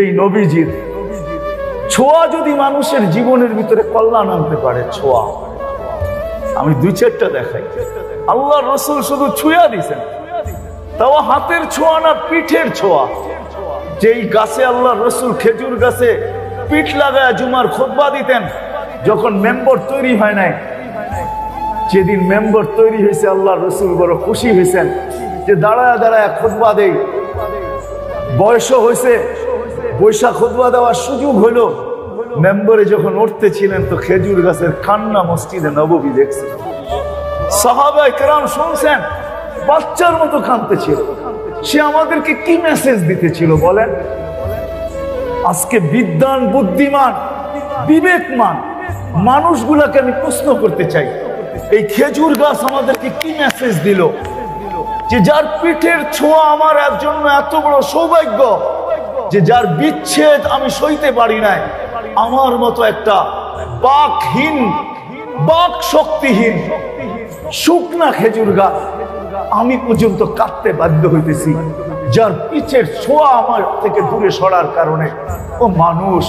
এই নবীজির ছোঁয়া যদি মানুষের জীবনের ভিতরে কল্যাণ আনতে পারে, ছোঁয়া, আমি দুই চারটা দেখাই। আল্লাহ রসুল শুধু ছুঁয়া দিছেন, তাও হাতের ছোঁয়া না, পিঠের ছোঁয়া। যেই গাছে আল্লাহ রসুল খেজুর গাছে পিঠ লাগায় জুমার খুতবা দিতেন, যখন মেম্বর তৈরি হয় নাই, যেদিন মেম্বর তৈরি হয়েছে আল্লাহ রসুল বড় খুশি হয়েছেন যে দাঁড়ায় দাঁড়ায় খুতবা দেই। বয়সও হয়েছে, বৈশা খুতবা দেওয়ার সুযোগ হইল। মেম্বরে যখন উঠতেছিলেন তো খেজুর গাছের কান্না মসজিদে নববী দেখছেন। সাহাবায়ে কেরাম শুনছেন, বাচ্চার মতো কাঁদতেছিল। সে আমাদেরকে কি মেসেজ দিতেছিল বলেন? আজকে বিদ্বান, বুদ্ধিমান, বিবেকমান মানুষগুলাকে আমি প্রশ্ন করতে চাই, এই খেজুর গাছ আমাদেরকে কি মেসেজ দিল? যে যার পিঠের ছোঁয়া আমার জন্য এত বড় সৌভাগ্য, যে যার বিচ্ছেদ আমি সইতে পারি নাই, আমার মতো একটা বাকহীন, বাক শক্তিহীন শুকনা খেজুর গাছ আমি পর্যন্ত কাটতে বাধ্য হইতেছি, যার পিঠের ছোঁয়া আমার থেকে দূরে সরার কারণে। ও মানুষ,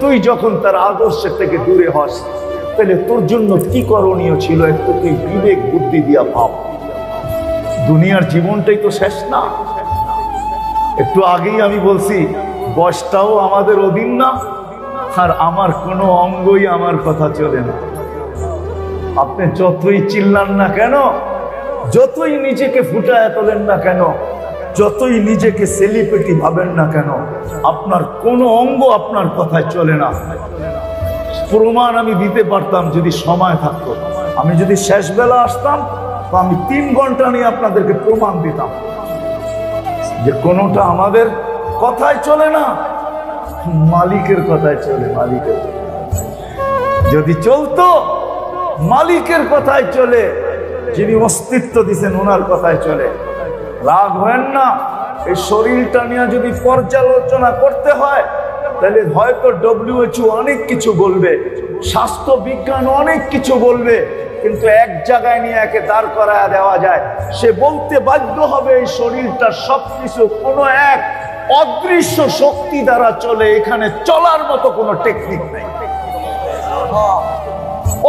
তুই যখন তার আদর্শের থেকে দূরে হস, তাহলে তোর জন্য কি করণীয় ছিল? একটু তুই বিবেক বুদ্ধি দিয়া ভাব। দুনিয়ার জীবনটাই তো শেষ না। একটু আগেই আমি বলছি, বয়সটাও আমাদের অধীন না, আর আমার কোনো অঙ্গই আমার কথা চলে না। আপনি যতই চিল্লান না কেন, যতই নিজেকে ফুটায় তোলেন না কেন, যতই নিজেকে সেলিব্রিটি ভাবেন না কেন, আপনার কোনো অঙ্গ আপনার কথায় চলে না। প্রমাণ আমি দিতে পারতাম যদি সময় থাকতো। আমি যদি শেষ বেলা আসতাম তো আমি 3 ঘন্টা নিয়ে আপনাদেরকে প্রমাণ দিতাম যে কোনোটা আমাদের কথায় চলে না, মালিকের কথায় চলে। মালিকের যদি চলতো, মালিকের কথায় চলে, যিনি অস্তিত্ব দিচ্ছেন ওনার কথায় চলে। রাগ হয় না, এই শরীরটা নিয়ে যদি পর্যালোচনা করতে হয় তাহলে হয়তো WHO অনেক কিছু বলবে, স্বাস্থ্য বিজ্ঞান অনেক কিছু বলবে, কিন্তু এক জায়গায় নিয়ে একে দাঁড় করায় দেওয়া যায়। সে বলতে বাধ্য হবে এই শরীরটা সবকিছু কোনো এক অদৃশ্য শক্তি দ্বারা চলে, এখানে চলার মতো কোনো টেকনিক নেই।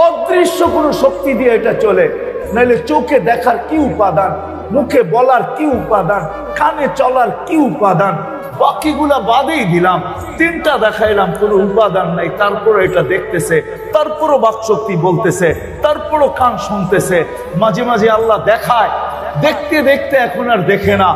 অদৃশ্য কোনো শক্তি দিয়ে এটা চলে। নাইলে চোখে দেখার কি উপাদান, মুখে বলার কি উপাদান, কানে চলার কি উপাদান, বাকিগুলা বাদেই দিলাম। 3টা দেখাইলাম, কোনো উপাদান নাই, তারপরে এটা দেখতেছে, তারপরও বাকশক্তি বলতেছে, তারপরও কান শুনতেছে। মাঝে মাঝে আল্লাহ দেখায়, দেখতে দেখতে এখন আর দেখে না।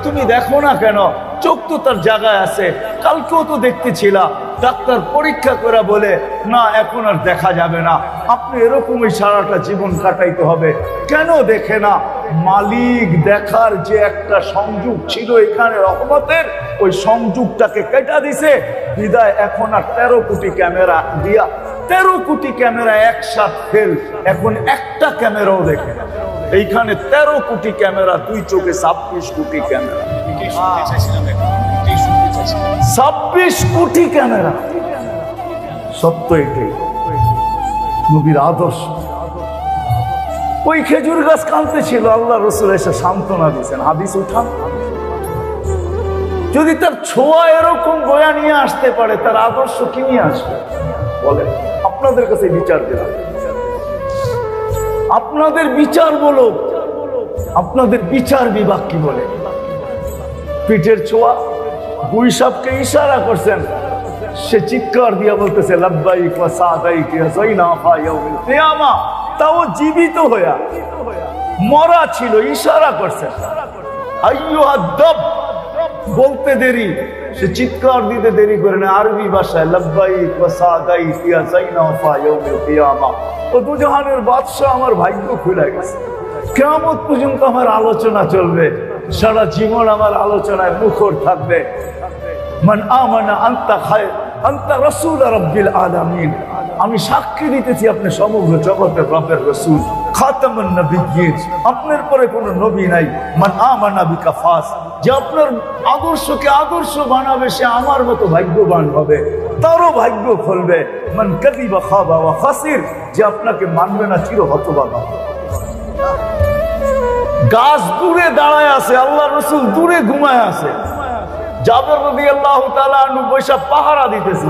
তুমি দেখো না কেন? চোখ তো তার জায়গায় আছে, কালকেও তো দেখতেছিলা। ডাক্তার পরীক্ষা করে বলে না, এখন আর দেখা যাবে না। আপনি এরকমই সারাটা জীবন কাটাইতে হবে। কেন দেখে না? মালিক দেখার যে একটা সংযোগ ছিল এখানে রহমতের, ওই সংযোগটাকে কেটে দিছে। বিদায় এখন আর 13 কোটি ক্যামেরা দিয়া 13 কোটি ক্যামেরা একসাথে ফেল, এখন একটা ক্যামেরাও দেখে না। এইখানে 13 কোটি ক্যামেরা, 2 চোখে 26 কোটি ক্যামেরা, 26 কোটি ক্যামেরা। সত্য এটাই নবীর আদর্শ। ওই খেজুর গাছ কাঁদতে ছিল, আল্লাহ রসুল এসে সান্ত্বনা দিয়েছেন। হাদিস উঠান, যদি তার ছোঁয়া এরকম বয়া নিয়ে আসতে পারে, তার আদর্শ কি নিয়ে আসবে বলেন? আপনাদের কাছে বিচার দিলাম, আপনাদের বিচার বলো, আপনাদের বিচার বিভাগ কি বলে? পিঠের ছোঁয়া, গুইসাবকে ইশারা করছেন, সে চিৎকার দিয়া বলতেছে লাব্বাইক ওয়া সাদাইক ইয়া যাইনাফা ইয়াউমিল কিয়ামা। তাও জীবিত হইয়া, মরা ছিল, ইশারা করছেন। আইয়ুহাদ দাব বলতে দেরি, সে চিৎকার দিতে দেরি করে না। আরবি ভাষায় লাব্বাইক ওয়া সাদাইক ইয়া যাইনাফা ইয়াউমিল কিয়ামা। ও দুজাহানের বাদশা, আমার ভাগ্য খুলে গেছে, কিয়ামত পর্যন্ত আমার আলোচনা চলবে, সারা জীবন আমার আলোচনায় মুখর থাকবে। মান আমানা আনতা খায়র আনতা রাসূল রাব্বিল আলামিন। আমি সাক্ষী দিতেছি আপনি সমগ্র জগতের রবের রাসূল, খাতামুন নবিয়্যিন, আপনার পরে কোনো নবী নাই। মান আমানা বিকা ফাস, যে আপনার আদর্শকে আদর্শ বানাবে সে আমার মতো ভাগ্যবান হবে, তারও ভাগ্য খুলবে। মান কাযিবা খাবা ওয়া খাসির, যে আপনাকে মানবে না চির হতভাগা। গাছ দূরে দাঁড়ায় আছে, আল্লাহ রসুল দূরে ঘুমায় আছে, জাবের রাদিয়াল্লাহু তাআলা আনহু বৈশা পাহারা দিতেছে,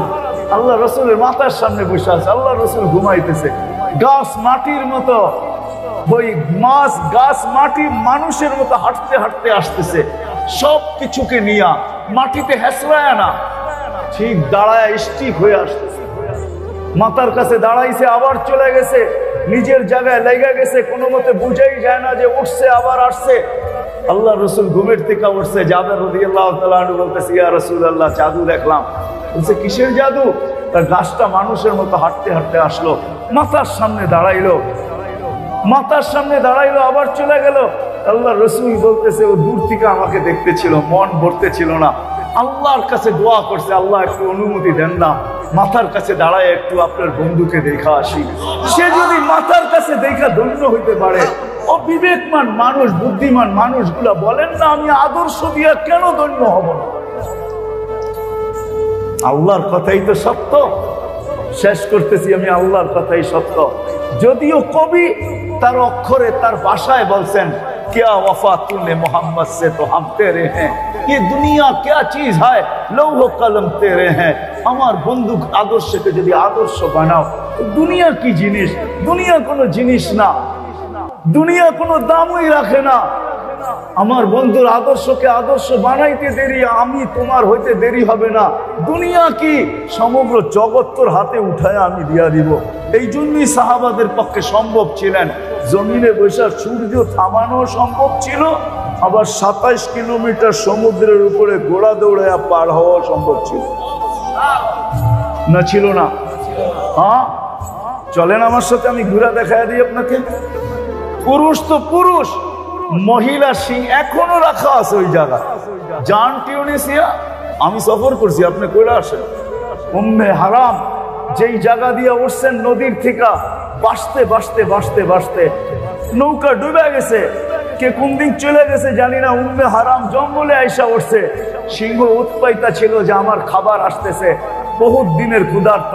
আল্লাহ রসুলের মাথার সামনে বসে আছে, আল্লাহ রসুল ঘুমাইতেছে। গাছ মাটির মতো, ওই মাছ গাছ মাটি মানুষের মতো হাঁটতে হাঁটতে আসতেছে, সব কিছুকে নিয়ে মাটিতে হেসরায় না, ঠিক দাঁড়ায় স্টিক হয়ে আসতেছে। মাথার কাছে দাঁড়াইছে, আবার চলে গেছে, নিজের জায়গায় লেগে গেছে, কোনো মতে বুঝাই যায় না যে উঠছে আবার আসছে। আল্লাহ রসুল ঘুমের থেকে উঠছে, জাবের রাদিয়াল্লাহু তাআলা আনহু বলতেছে, ইয়া রাসূলুল্লাহ, জাদু দেখলাম। বলছে, কিসের জাদু? তার গাছটা মানুষের মতো হাঁটতে হাঁটতে আসলো, মাথার সামনে দাঁড়াইলো, মাথার সামনে দাঁড়াইলো, আবার চলে গেল। আল্লাহ রসুল বলতেছে, ও দূর থেকে আমাকে দেখতেছিল, মন ভরতে ছিল না। আল্লাহর কাছে দোয়া করছে, আল্লাহ একটু অনুমতি দেন না, মাথার কাছে দাঁড়ায় একটু আপনার বন্ধুকে দেখা আসি। সে যদি মাথার কাছে দেখা ধন্য হইতে পারে, ও বিবেকমান মানুষ, বুদ্ধিমান মানুষগুলা বলেন না, আমি আদর্শ দিয়া কেন ধন্য হব না? আল্লাহর কথাই তো সত্য। শেষ করতেছি, আমি আল্লাহর কথাই সত্য। যদিও কবি তার অক্ষরে, তার ভাষায় বলছেন, क्या वफा तूने मोहम्मद से तो हम तेरे हैं, ये दुनिया क्या चीज है, लौह कलम तेरे हैं। আমার বন্ধু আদর্শকে যদি আদর্শ বানাও, দুনিয়া কি জিনিস? দুনিয়া কোনো জিনিস না, দুনিয়া কোনো দামই রাখে না। আমার বন্ধুর আদর্শকে আদর্শ বানাইতে দেরি, আমি তোমার হইতে দেরি হবে না। দুনিয়া কি? সমগ্র জগৎ তোর হাতে উঠায় আমি দিয়া দিব। এই জন্যই সাহাবাদের পক্ষে সম্ভব ছিলেন, জমিনে বসে সূর্য থামানো সম্ভব ছিল, আবার 27 কিলোমিটার সমুদ্রের উপরে ঘোড়া দৌড়াইয়া পার হওয়া সম্ভব ছিল না? ছিল না? হ্যাঁ, চলেন আমার সাথে, আমি ঘোড়া দেখায় দিই আপনাকে। পুরুষ তো পুরুষ, মহিলা সিং এখনো রাখা আছে ওই জায়গা। জান টিউনিসিয়া, আমি সফর করছি, আপনি কইরা আসেন। উম্মে হারাম যেই জায়গা দিয়ে উঠছেন, নদীর থেকে বাসতে বাসতে বাসতে বাসতে নৌকা ডুবে গেছে, কে কোন দিক চলে গেছে জানি না। উম্মে হারাম জঙ্গলে আইসা উঠছে, সিংহ উৎপাইতা ছিল যে আমার খাবার আসতেছে, বহুত দিনের ক্ষুধার্ত,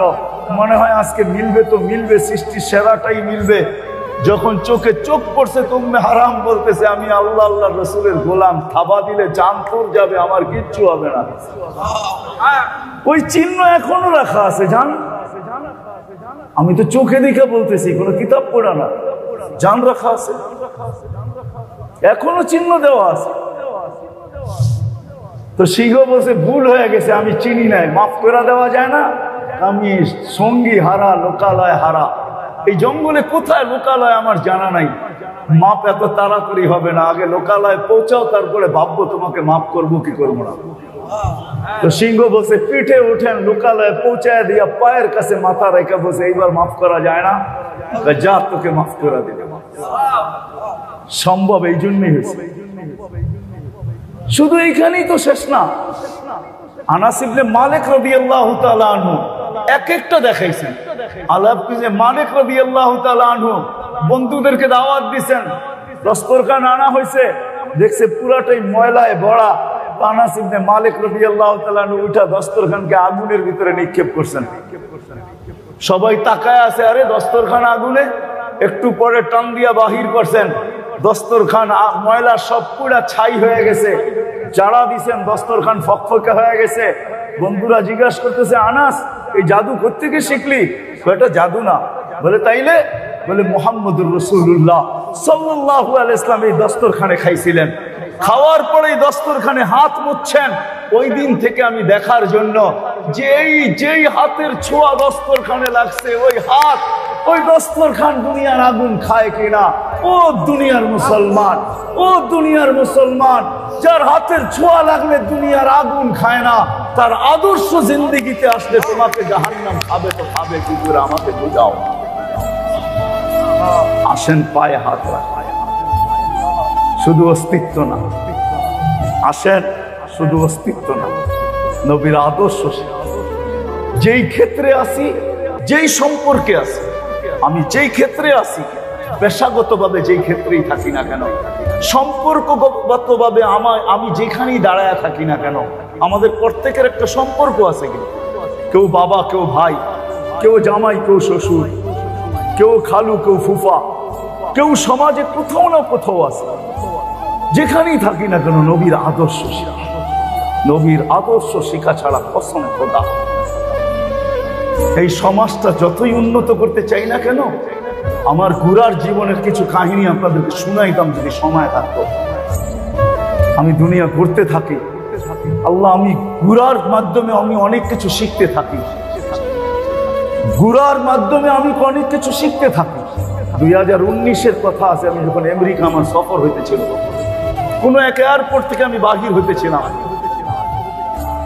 মনে হয় আজকে মিলবে তো মিলবে, সৃষ্টির সেরাটাই মিলবে। যখন চোখে চোখ পড়ছে, উম্মে হারাম বলতেছে, আমি আল্লাহ আল্লাহ রসুলের গোলাম, থাবা দিলে জান তোর যাবে, আমার কিচ্ছু হবে না। ওই চিহ্ন এখনো রাখা আছে, জান। আমি তো চোখে দেখে বলতেছি, কোনো কিতাব পড়া না, জান রাখা আছে, এখনো চিহ্ন দেওয়া আছে। তো সিংহ বলছে, ভুল হয়ে গেছে, আমি চিনি নাই, মাফ করে দেওয়া যায় না? আমি সঙ্গী হারা, লোকালয় হারা, এই জঙ্গলে কোথায় লোকালয় আমার জানা নাই, মাপ এত তাড়াতাড়ি হবে না, আগে লোকালয় পৌঁছাও, তারপরে ভাববো তোমাকে মাফ করবো কি করবো না। তো সিংহ বলছে, পিঠে উঠেন, লোকালয়ে পৌঁছায় দিয়া পায়ের কাছে মাথা রেখে বসে, এইবার মাফ করা যায় না? যা, তোকে মাফ করে দিবে। সম্ভব এই জন্যই হয়েছে। শুধু এইখানেই তো শেষ না। আনাস ইবনে মালিক রাদিয়াল্লাহু তাআলা আনহু এক একটা দেখাইছেন। আলাপ যে মালিক রাদিয়াল্লাহু তাআলা আনহু বন্ধুদেরকে দাওয়াত দিয়েছেন, দস্তরখান আনা হয়েছে, দেখছে পুরাটাই ময়লায় ভরা। আনাস ইবনে মালিক রাদিয়াল্লাহু তাআলা আনহু উঠা দস্তরখানকে আগুনের ভিতরে নিক্ষেপ করছেন। সবাই তাকায় আছে, আরে দস্তরখান আগুনে। একটু পরে টান দিয়া বাহির করছেন, দস্তরখান ময়লা সব পুরা ছাই হয়ে গেছে। যারা দিছেন, দস্তরখান ফকফকে হয়ে গেছে। বন্ধুরা জিজ্ঞাসা করতেছে, আনাস, এই জাদু কোত্থেকে শিখলি? এটা জাদু না। বলে, তাইলে? বলে, মুহাম্মদুর রাসূলুল্লাহ সাল্লাল্লাহু আলাইহি ওয়াসাল্লাম এই দস্তরখানে খাইছিলেন। খাওয়ার পরে দস্তরখানে হাত মুছছেন। ওই দিন থেকে আমি দেখার জন্য যেই হাতের ছোঁয়া দস্তরখানে লাগছে, ওই হাত, ওই দস্তরখান দুনিয়ার আগুন খায় কিনা। ও দুনিয়ার মুসলমান, ও দুনিয়ার মুসলমান, যার হাতের ছোঁয়া লাগলে দুনিয়ার আগুন খায় না, তার আদর্শ জিন্দেগিতে আসলে তোমাকে জাহান্নাম খাবে তো খাবে কি করে, আমাকে বোঝাও। আসেন, পায়ে হাত রাখায়, শুধু অস্তিত্ব না। আসেন, শুধু অস্তিত্ব না, নবীর আদর্শ। যেই ক্ষেত্রে আসি, যেই সম্পর্কে আসি, আমি যেই ক্ষেত্রে আসি, পেশাগতভাবে যেই ক্ষেত্রেই থাকি না কেন, সম্পর্কগতভাবে আমি যেখানেই দাঁড়ায় থাকি না কেন, আমাদের প্রত্যেকের একটা সম্পর্ক আছে। কিন্তু কেউ বাবা, কেউ ভাই, কেউ জামাই, কেউ শ্বশুর, কেউ খালু, কেউ ফুফা, কেউ সমাজে কোথাও না কোথাও আছে। যেখানেই থাকি না কেন, নবীর আদর্শ। নবীর আদর্শ শিখা ছাড়া কসম খোদা এই সমাজটা যতই উন্নত করতে চাই না কেন, আমার ঘোরার জীবনের কিছু কাহিনী আপনাদেরকে শুনাইতাম যদি সময় থাকতো। আমি দুনিয়া ঘুরতে থাকি, আল্লাহ আমি ঘুরার মাধ্যমে আমি অনেক কিছু শিখতে থাকি, ঘুরার মাধ্যমে আমি অনেক কিছু শিখতে থাকি। 2019-এর কথা আছে, আমি যখন আমেরিকা আমার সফর হইতেছিল, কোনো এক এয়ারপোর্ট থেকে আমি বাহির হইতেছিলাম।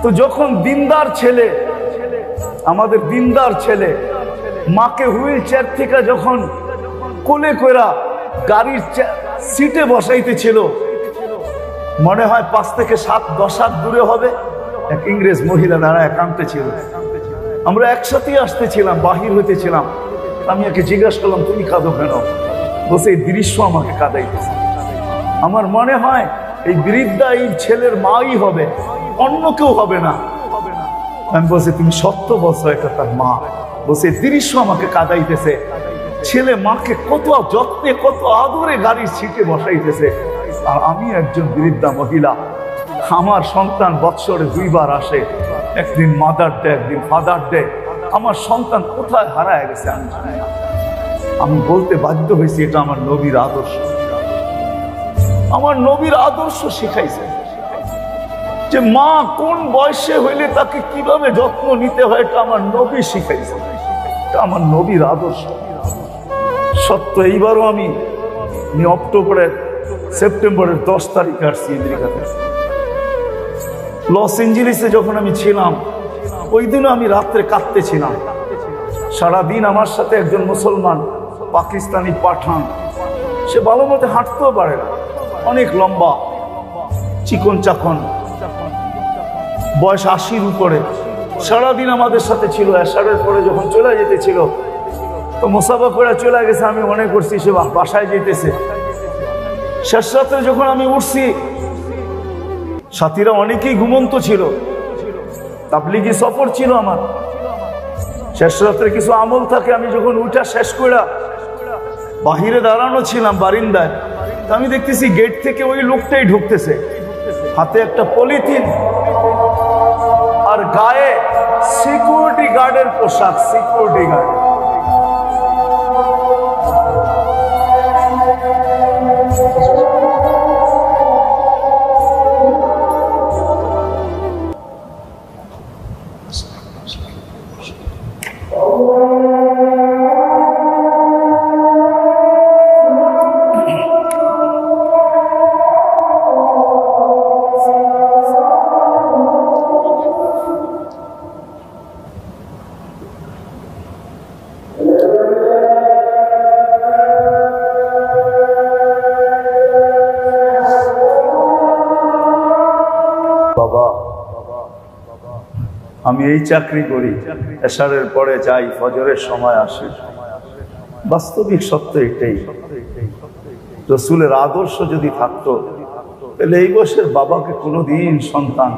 তো যখন দিনদার ছেলে, আমাদের দিনদার ছেলে মাকে হুইল চেয়ার থেকে যখন কোলে কইরা গাড়ির সিটে বসাইতেছিল, মনে হয় 5 থেকে 7-10 হাত দূরে হবে, এক ইংরেজ মহিলা দাঁড়ায় কাঁদতেছিল। আমরা একসাথেই আসতেছিলাম, বাহির হইতেছিলাম। আমি একে জিজ্ঞাসা করলাম, তুমি কাঁদো কেন? বলছে এই দৃশ্য আমাকে কাঁদাইতেছে। আমার মনে হয় এই বৃদ্ধা এই ছেলের মাই হবে, অন্য কেউ হবে না। আমি বলছি তুমি সত্য বলছো, এটা তার মা। বলছে দৃশ্য আমাকে কাঁদাইতেছে, ছেলে মাকে কত যত্নে কত আদরে গাড়ির সিটে বসাইতেছে, আর আমি একজন বৃদ্ধা মহিলা। আমার সন্তান বৎসরে 2 বার আসে, একদিন মাদার ডে, একদিন ফাদার ডে। আমার সন্তান কোথায় হারায় গেছে আমি জানি না। আমি বলতে বাধ্য হয়েছি এটা আমার নবীর আদর্শ। আমার নবীর আদর্শ শিখাইছে যে মা কোন বয়সে হইলে তাকে কিভাবে যত্ন নিতে হয়, এটা আমার নবী শিখাইছে, এটা আমার নবীর আদর্শ। সত্য এইবারও আমি সেপ্টেম্বরের 10 তারিখে আসছি আমেরিকাতে। লস এঞ্জেলিসে যখন আমি ছিলাম, ওই দিনও আমি রাত্রে কাঁদতেছিলাম। সারাদিন আমার সাথে একজন মুসলমান পাকিস্তানি পাঠান, সে ভালো মতো হাঁটতেও পারে না, অনেক লম্বা, চিকন চাকন, বয়স 80-র উপরে। সারাদিন আমাদের সাথে ছিল। এশারের পরে যখন চলে যেতেছিল, তো মুসাফা করে চলে গেছে, আমি মনে করছি সে বাসায় যেতেছে। শেষ রাত্রে যখন আমি উঠছি, সাথীরা অনেকেই ঘুমন্ত ছিল, তাবলিগি সফর ছিল আমার। শেষ রাত্রে কিছু আমল থাকে, আমি যখন উঠা শেষ করে বাহিরে দাঁড়ানো ছিলাম বারিন্দায়, আমি দেখতেছি গেট থেকে ওই লোকটাই ঢুকতেছে, হাতে একটা পলিথিন আর গায়ে সিকিউরিটি গার্ডের পোশাক, সিকিউরিটি গার্ড। আমি এই চাকরি করি, এশারের পরে যাই, ফজরের সময় আসি। বাস্তবিক সত্য এটাই। রাসূলের আদর্শ যদি থাকতো, তাহলে এই বয়সের বাবাকে কোনোদিন সন্তান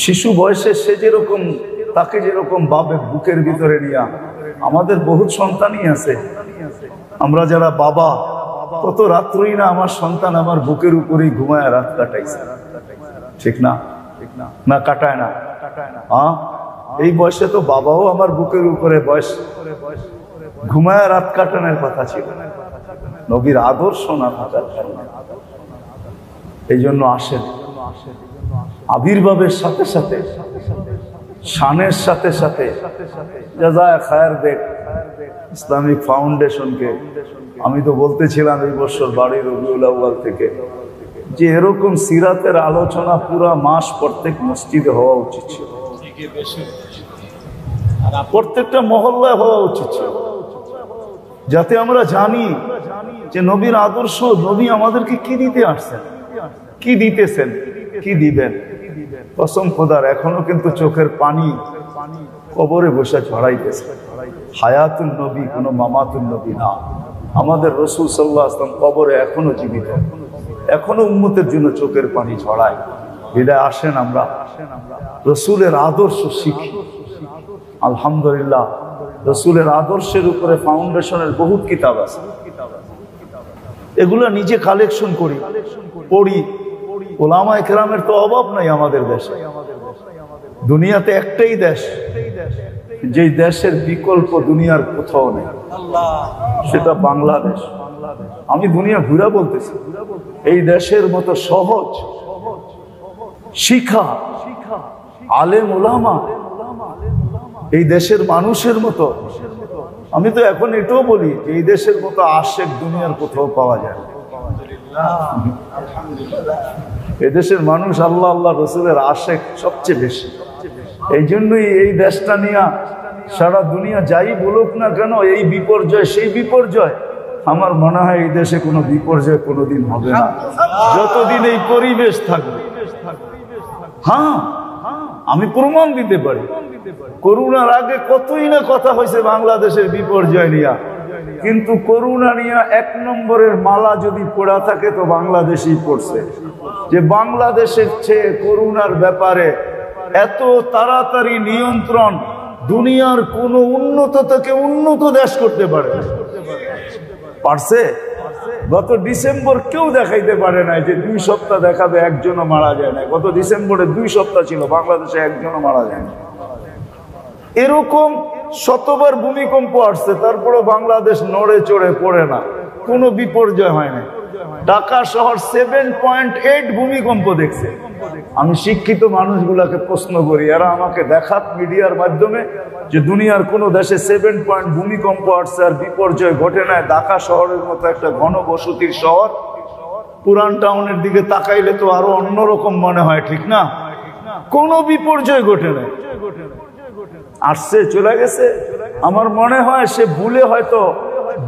শিশু বয়সে সে যেরকম, তাকে যেরকম বাবে বুকের ভিতরে নিয়া, আমাদের বহুত সন্তানই আছে। আমরা যারা বাবা, কত রাত্রই না আমার সন্তান আমার বুকের উপরেই ঘুমায় রাত কাটাইছে, ঠিক না? না কাটায় না? হ্যাঁ, এই বয়সে তো বাবাও আমার বুকের উপরে বয়স ঘুমায় রাত কাটানোর কথা ছিল। নবীর আদর্শ না থাকার কারণে এই জন্য আসেন আবির্ভাবের সাথে সাথে, শানের সাথে সাথে জাযায়ে খায়ের দেখ ইসলামিক ফাউন্ডেশনকে। আমি তো বলতেছিলাম এই বছর বাড়ির রবিউল আউয়াল থেকে যে এরকম সিরাতের আলোচনা পুরা মাস প্রত্যেক মসজিদে হওয়া উচিত ছিল, প্রত্যেকটা মহল্লায় হওয়া উচিত ছিল, যাতে আমরা জানি যে নবীর আদর্শ, নবী আমাদেরকে কি দিতে আসছেন, কি দিতেছেন, কি দিবেন। কসম খোদার এখনো কিন্তু চোখের পানি কবরে বসে ঝরাইতেছে। হায়াতুন নবী কোনো মামাতুন নবী না। আমাদের রাসূল সাল্লাল্লাহু আলাইহি ওয়াসাল্লাম কবরে এখনো জীবিত, এখনো উম্মতের জন্য চোখের পানি ঝরায়। বিদায় আসেন আমরা রাসূলের আদর্শ শিখি। আলহামদুলিল্লাহ, রাসূলের আদর্শের উপরে ফাউন্ডেশনের বহুত কিতাব আছে, এগুলো নিজে কালেকশন করি, পড়ি, ওলামায়ে কেরামের তো অভাব নাই আমাদের দেশে। দুনিয়াতে একটাই দেশ, যে দেশের বিকল্প দুনিয়ার কোথাও নেই, সেটা বাংলাদেশ। আমি দুনিয়া ঘুরা বলতেছি, এই দেশের মতো সহজ শিক্ষা, আলেম ওলামা এই দেশের মানুষের মতো, আমি তো এখন এটাও বলি যে এই দেশের মতো আশেক দুনিয়ার কোথাও পাওয়া যায়। এদেশের মানুষ আল্লাহ আল্লাহ রসুলের আশেক সবচেয়ে বেশি। এই জন্যই এই দেশটা নিয়ে সারা দুনিয়া যাই বলুক না কেন, এই বিপর্যয় সেই বিপর্যয়, আমার মনে হয় এই দেশে কোনো বিপর্যয় কোনোদিন হবে না যতদিন এই পরিবেশ থাকবে। হ্যাঁ, আমি প্রমাণ দিতে পারি। করোনার আগে কতই না কথা হয়েছে বাংলাদেশের বিপর্যয় নিয়ে, কিন্তু করোনা নিয়ে 1 নম্বরের মালা যদি পড়া থাকে তো বাংলাদেশই পড়ছে। যে বাংলাদেশের চেয়ে করোনার ব্যাপারে এত তাড়াতাড়ি নিয়ন্ত্রণ দুনিয়ার কোন উন্নত থেকে উন্নত দেশ করতে পারে পারছে। গত ডিসেম্বর কেউ দেখাইতে পারে না যে 2 সপ্তাহ দেখাবে একজনও মারা যায় না। গত ডিসেম্বরে 2 সপ্তাহ ছিল, বাংলাদেশে একজনও মারা যায় না। এরকম শতবার ভূমিকম্প আসছে, তারপরে বাংলাদেশ নড়ে চড়ে পড়ে না, কোনো বিপর্যয় হয় না। ঢাকা শহর 7.8 ভূমিকম্প দেখছে। আমি শিক্ষিত মানুষগুলাকে প্রশ্ন করি, এরা আমাকে দেখাত মিডিয়ার মাধ্যমে যে দুনিয়ার কোন দেশে 7 পয়েন্ট ভূমিকম্প আসছে আর বিপর্যয় ঘটে না। ঢাকা শহরের মতো একটা ঘনবসতির শহর, পুরান টাউনের দিকে তাকাইলে তো আরো অন্যরকম মনে হয়, ঠিক না? কোনো বিপর্যয় ঘটে না, আসছে চলে গেছে। আমার মনে হয় সে ভুলে, হয়তো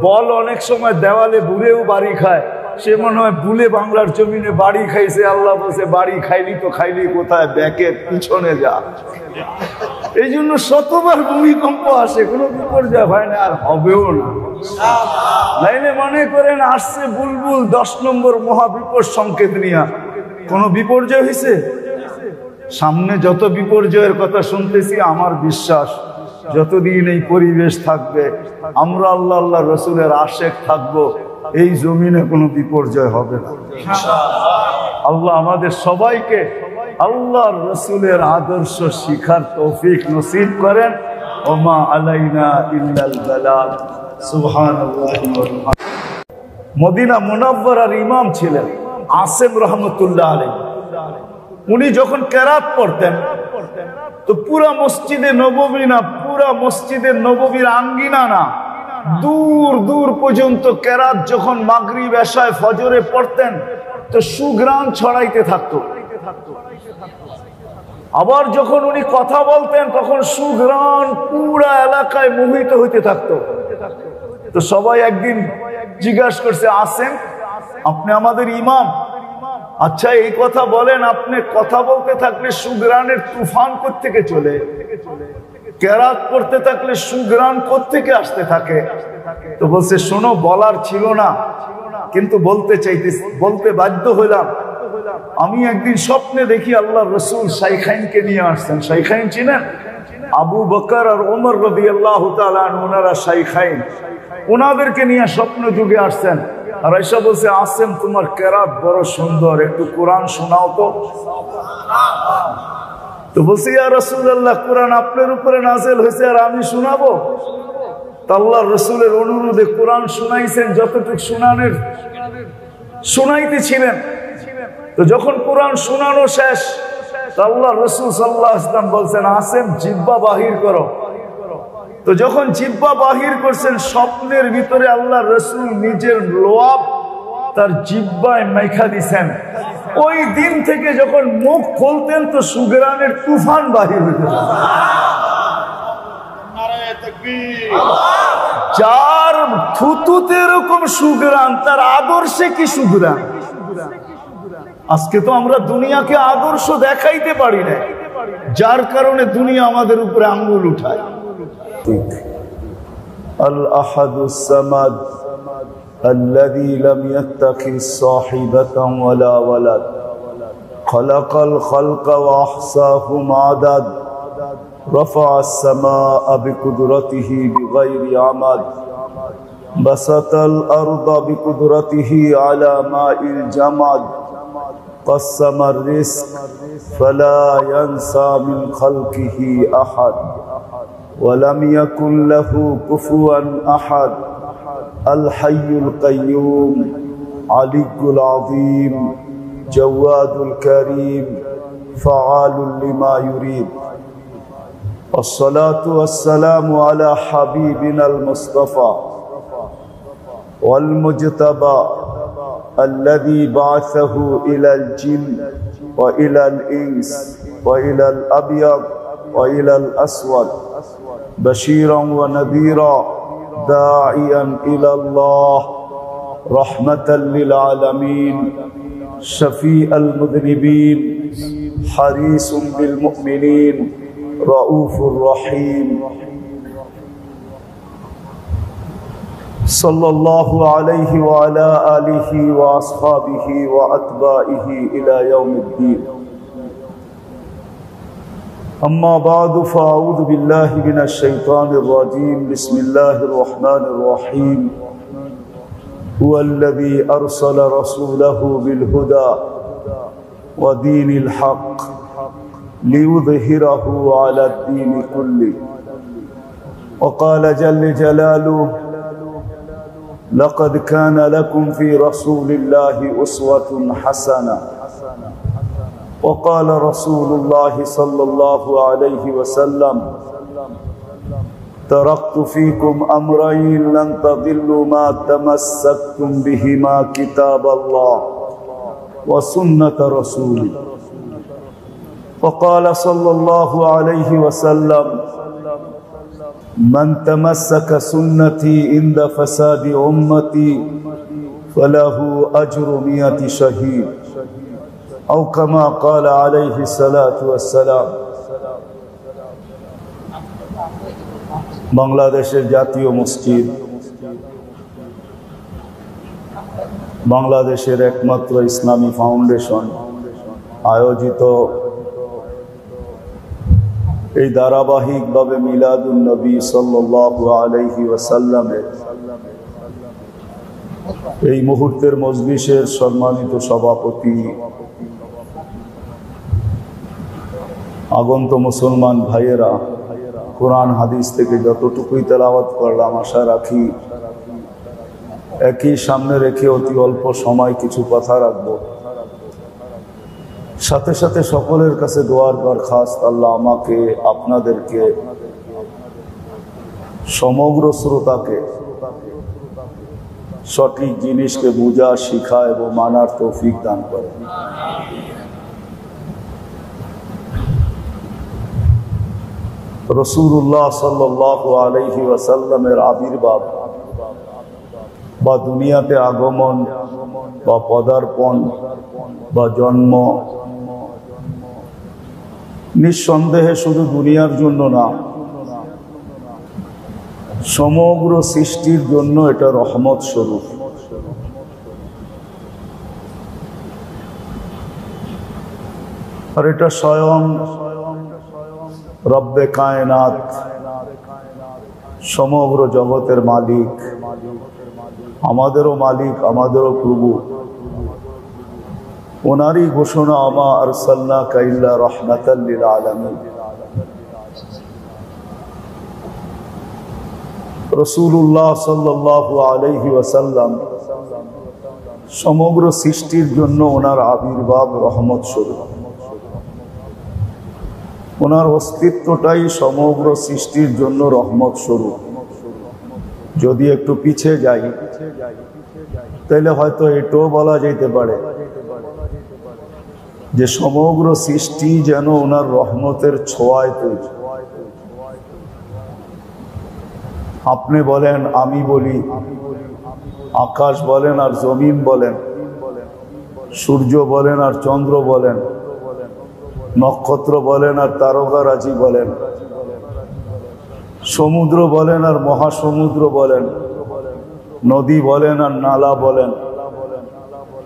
বল অনেক সময় দেওয়ালে ভুলেও বাড়ি খায়, সে মনে হয় ভুলে বাংলার জমিনে বাড়ি খাইছে। আল্লাহ বলছে বাড়ি খাইলি তো খাইলি কোথায়, ব্যাকে পিছনে যা। এই জন্য শতবার ভূমিকম্প আসে, কোনো বিপর্যয় হয় না, আর হবেও না। নাইলে মনে করেন আসছে বুলবুল 10 নম্বর মহাবিপদ সংকেত নিয়ে, কোনো বিপর্যয় হয়েছে? সামনে যত বিপর্যয়ের কথা শুনতেছি, আমার বিশ্বাস যতদিন এই পরিবেশ থাকবে, আমরা আল্লাহ আল্লাহ রসুলের আশেক থাকবো, এই জমিনে কোনো বিপর্যয় হবে না। আল্লাহ আমাদের সবাইকে আল্লাহর রসুলের আদর্শ শিখার তৌফিক নসিব করেন। ওমা আলাইনা ইল্লাল বালাগ। সুবহানাল্লাহি ওয়া বিহামদিহি। মদিনা মুনাওয়ারার ইমাম ছিলেন আসেম রহমতুল্লাহ আলাইহি। উনি যখন কেরাত পড়তেন তো পুরা মসজিদে নববী না, পুরা মসজিদের নববীর আঙ্গিনা না, দূর দূর পর্যন্ত কেরাত যখন মাগরিব এশায় ফজরে পড়তেন তো সুঘ্রাণ ছড়াইতে থাকতো। আবার যখন উনি কথা বলতেন তখন সুঘ্রাণ পুরা এলাকায় মোহিত হইতে থাকতো। তো সবাই একদিন জিজ্ঞাসা করছে, আসেন আপনি আমাদের ইমাম, আচ্ছা এই কথা বলেন, আপনি কথা বলতে থাকলে সুঘ্রাণের তুফান কোত্থেকে চলে, কেরাত করতে থাকলে সুঘ্রাণ কোত্থেকে আসতে থাকে? তো বলছে শোনো, বলার ছিল না কিন্তু বলতে বাধ্য হইলাম। আমি একদিন স্বপ্নে দেখি আল্লাহ রসুল শাইখাইনকে নিয়ে আসছেন। শাইখাইন চিনেন? আবু বকর আর ওমর রাদিয়াল্লাহু তাআলা আনহু, ওনারা শাইখাইন। ওনাদেরকে নিয়ে স্বপ্ন যুগে আসছেন। আর আয়েশা বলছে, আসেম তোমার কেরাত বড় সুন্দর, একটু কোরআন শোনাও তো। তো বলছে, ইয়া রাসূলুল্লাহ, কোরআন আপনার উপরে নাযিল হয়েছে আর আমি শোনাবো? আল্লাহর রাসূলের অনুরোধে কোরআন শুনাইছেন, যতটুকু শুনাইতেছিলেন। তো যখন কোরআন শোনানো শেষ, আল্লাহর রাসূল সাল্লাল্লাহু আলাইহি ওয়াসাল্লাম বলছেন, আসেম জিহ্বা বাহির করো। তো যখন জিহ্বা বাহির করছেন, স্বপ্নের ভিতরে আল্লাহর রাসূল নিজের লোয়াব তার জিহ্বায় মাইখা দিছেন। ওই দিন থেকে যখন মুখ খুলতেন তো সুঘ্রাণের তুফান বাহির হইতে থাকে। যার থুতুতে এরকম সুঘ্রাণ, তার আদর্শে কি সুঘ্রাণ? আজকে তো আমরা দুনিয়াকে আদর্শ দেখাইতে পারি না, যার কারণে দুনিয়া আমাদের উপরে আঙ্গুল উঠায়। আল আহাদুস সামাদ الذي لم يتخذ صاحبة ولا ولد خلق الخلق وأحصاهم عدد رفع السماء بقدرته بغير عمد بسط الأرض بقدرته على ماء الجمد قسم الرزق فلا ينسى من خلقه أحد ولم يكن له كفوا أحد الحي القيوم علي العظيم جواد الكريم فعال لما يريد والصلاة والسلام على حبيبنا المصطفى والمجتبى الذي بعثه إلى الجن وإلى الإنس وإلى الأبيض وإلى الأسود بشيرا ونذيرا داعيا إلى الله رحمة للعالمين شفيع المذنبين حريص بالمؤمنين رؤوف رحيم صلى الله عليه وعلى آله وأصحابه وأتباعه إلى يوم الدين أما بعد فأعوذ بالله من الشيطان الرجيم بسم الله الرحمن الرحيم هو الذي أرسل رسوله بالهدى ودين الحق ليظهره على الدين كله وقال جل جلاله لقد كان لكم في رسول الله أسوة حسنة وقال رسول الله صلى الله عليه وسلم تركت فيكم أمرين لن تضلوا ما تمسكتم بهما كتاب الله وسنة رسوله وقال صلى الله عليه وسلم من تمسك سنتي عند فساد أمتي فله أجر 100 شهيد أو كما قال عليه الصلاة والسلام বাংলাদেশের জাতীয় মসজিদ বাংলাদেশের একমাত্র ইসলামী ফাউন্ডেশন আয়োজিত এই ধারাবাহিকভাবে মিলাদুন নবী সাল্লাল্লাহু আলাইহি ওয়াসাল্লামের এই মুহূর্তের মজলিসের সম্মানিত সভাপতি, আগন্ত মুসলমান ভাইয়েরা, কোরআন হাদিস থেকে যতটুকুই তেলাওয়াত করলাম আশা রাখি একই সামনে রেখে অতি অল্প সময় কিছু কথা রাখবো। সাথে সাথে সকলের কাছে দোয়ার দরখাস্ত, আল্লাহ আমাকে আপনাদেরকে সমগ্র শ্রোতাকে সঠিক জিনিসকে বোঝা, শিখা এবং মানার তৌফিক দান করে। রাসূলুল্লাহ সাল্লাল্লাহু আলাইহি ওয়াসাল্লামের আবির্ভাব বা দুনিয়াতে আগমন বা পদার্পণ বা জন্ম নিঃসন্দেহে শুধু দুনিয়ার জন্য না, সমগ্র সৃষ্টির জন্য এটা রহমত স্বরূপ। আর এটা স্বয়ং রব্বে কায়নাত, সমগ্র জগতের মালিক, আমাদেরও মালিক, আমাদেরও প্রভু, ওনারই ঘোষণা আমা আরসালনাকা ইল্লা রাহমাতাল লিল আলামিন। রাসূলুল্লাহ সাল্লাল্লাহু আলাইহি ওয়াসাল্লাম সমগ্র সৃষ্টির জন্য ওনার আবির্ভাব রহমত স্বরূপ। ওনার অস্তিত্বটাই সমগ্র সৃষ্টির জন্য রহমত স্বরূপ। যদি একটু পিছিয়ে যাই তাহলে হয়তো এটাও বলা যেতে পারে যে সমগ্র সৃষ্টি যেন ওনার রহমতের ছোঁয়ায় তৈরি। আপনি বলেন, আমি বলি, আকাশ বলেন আর জমিন বলেন, সূর্য বলেন আর চন্দ্র বলেন, নক্ষত্র বলেন আর তারকারাজি বলেন, সমুদ্র বলেন আর মহাসমুদ্র বলেন, নদী বলেন আর নালা বলেন,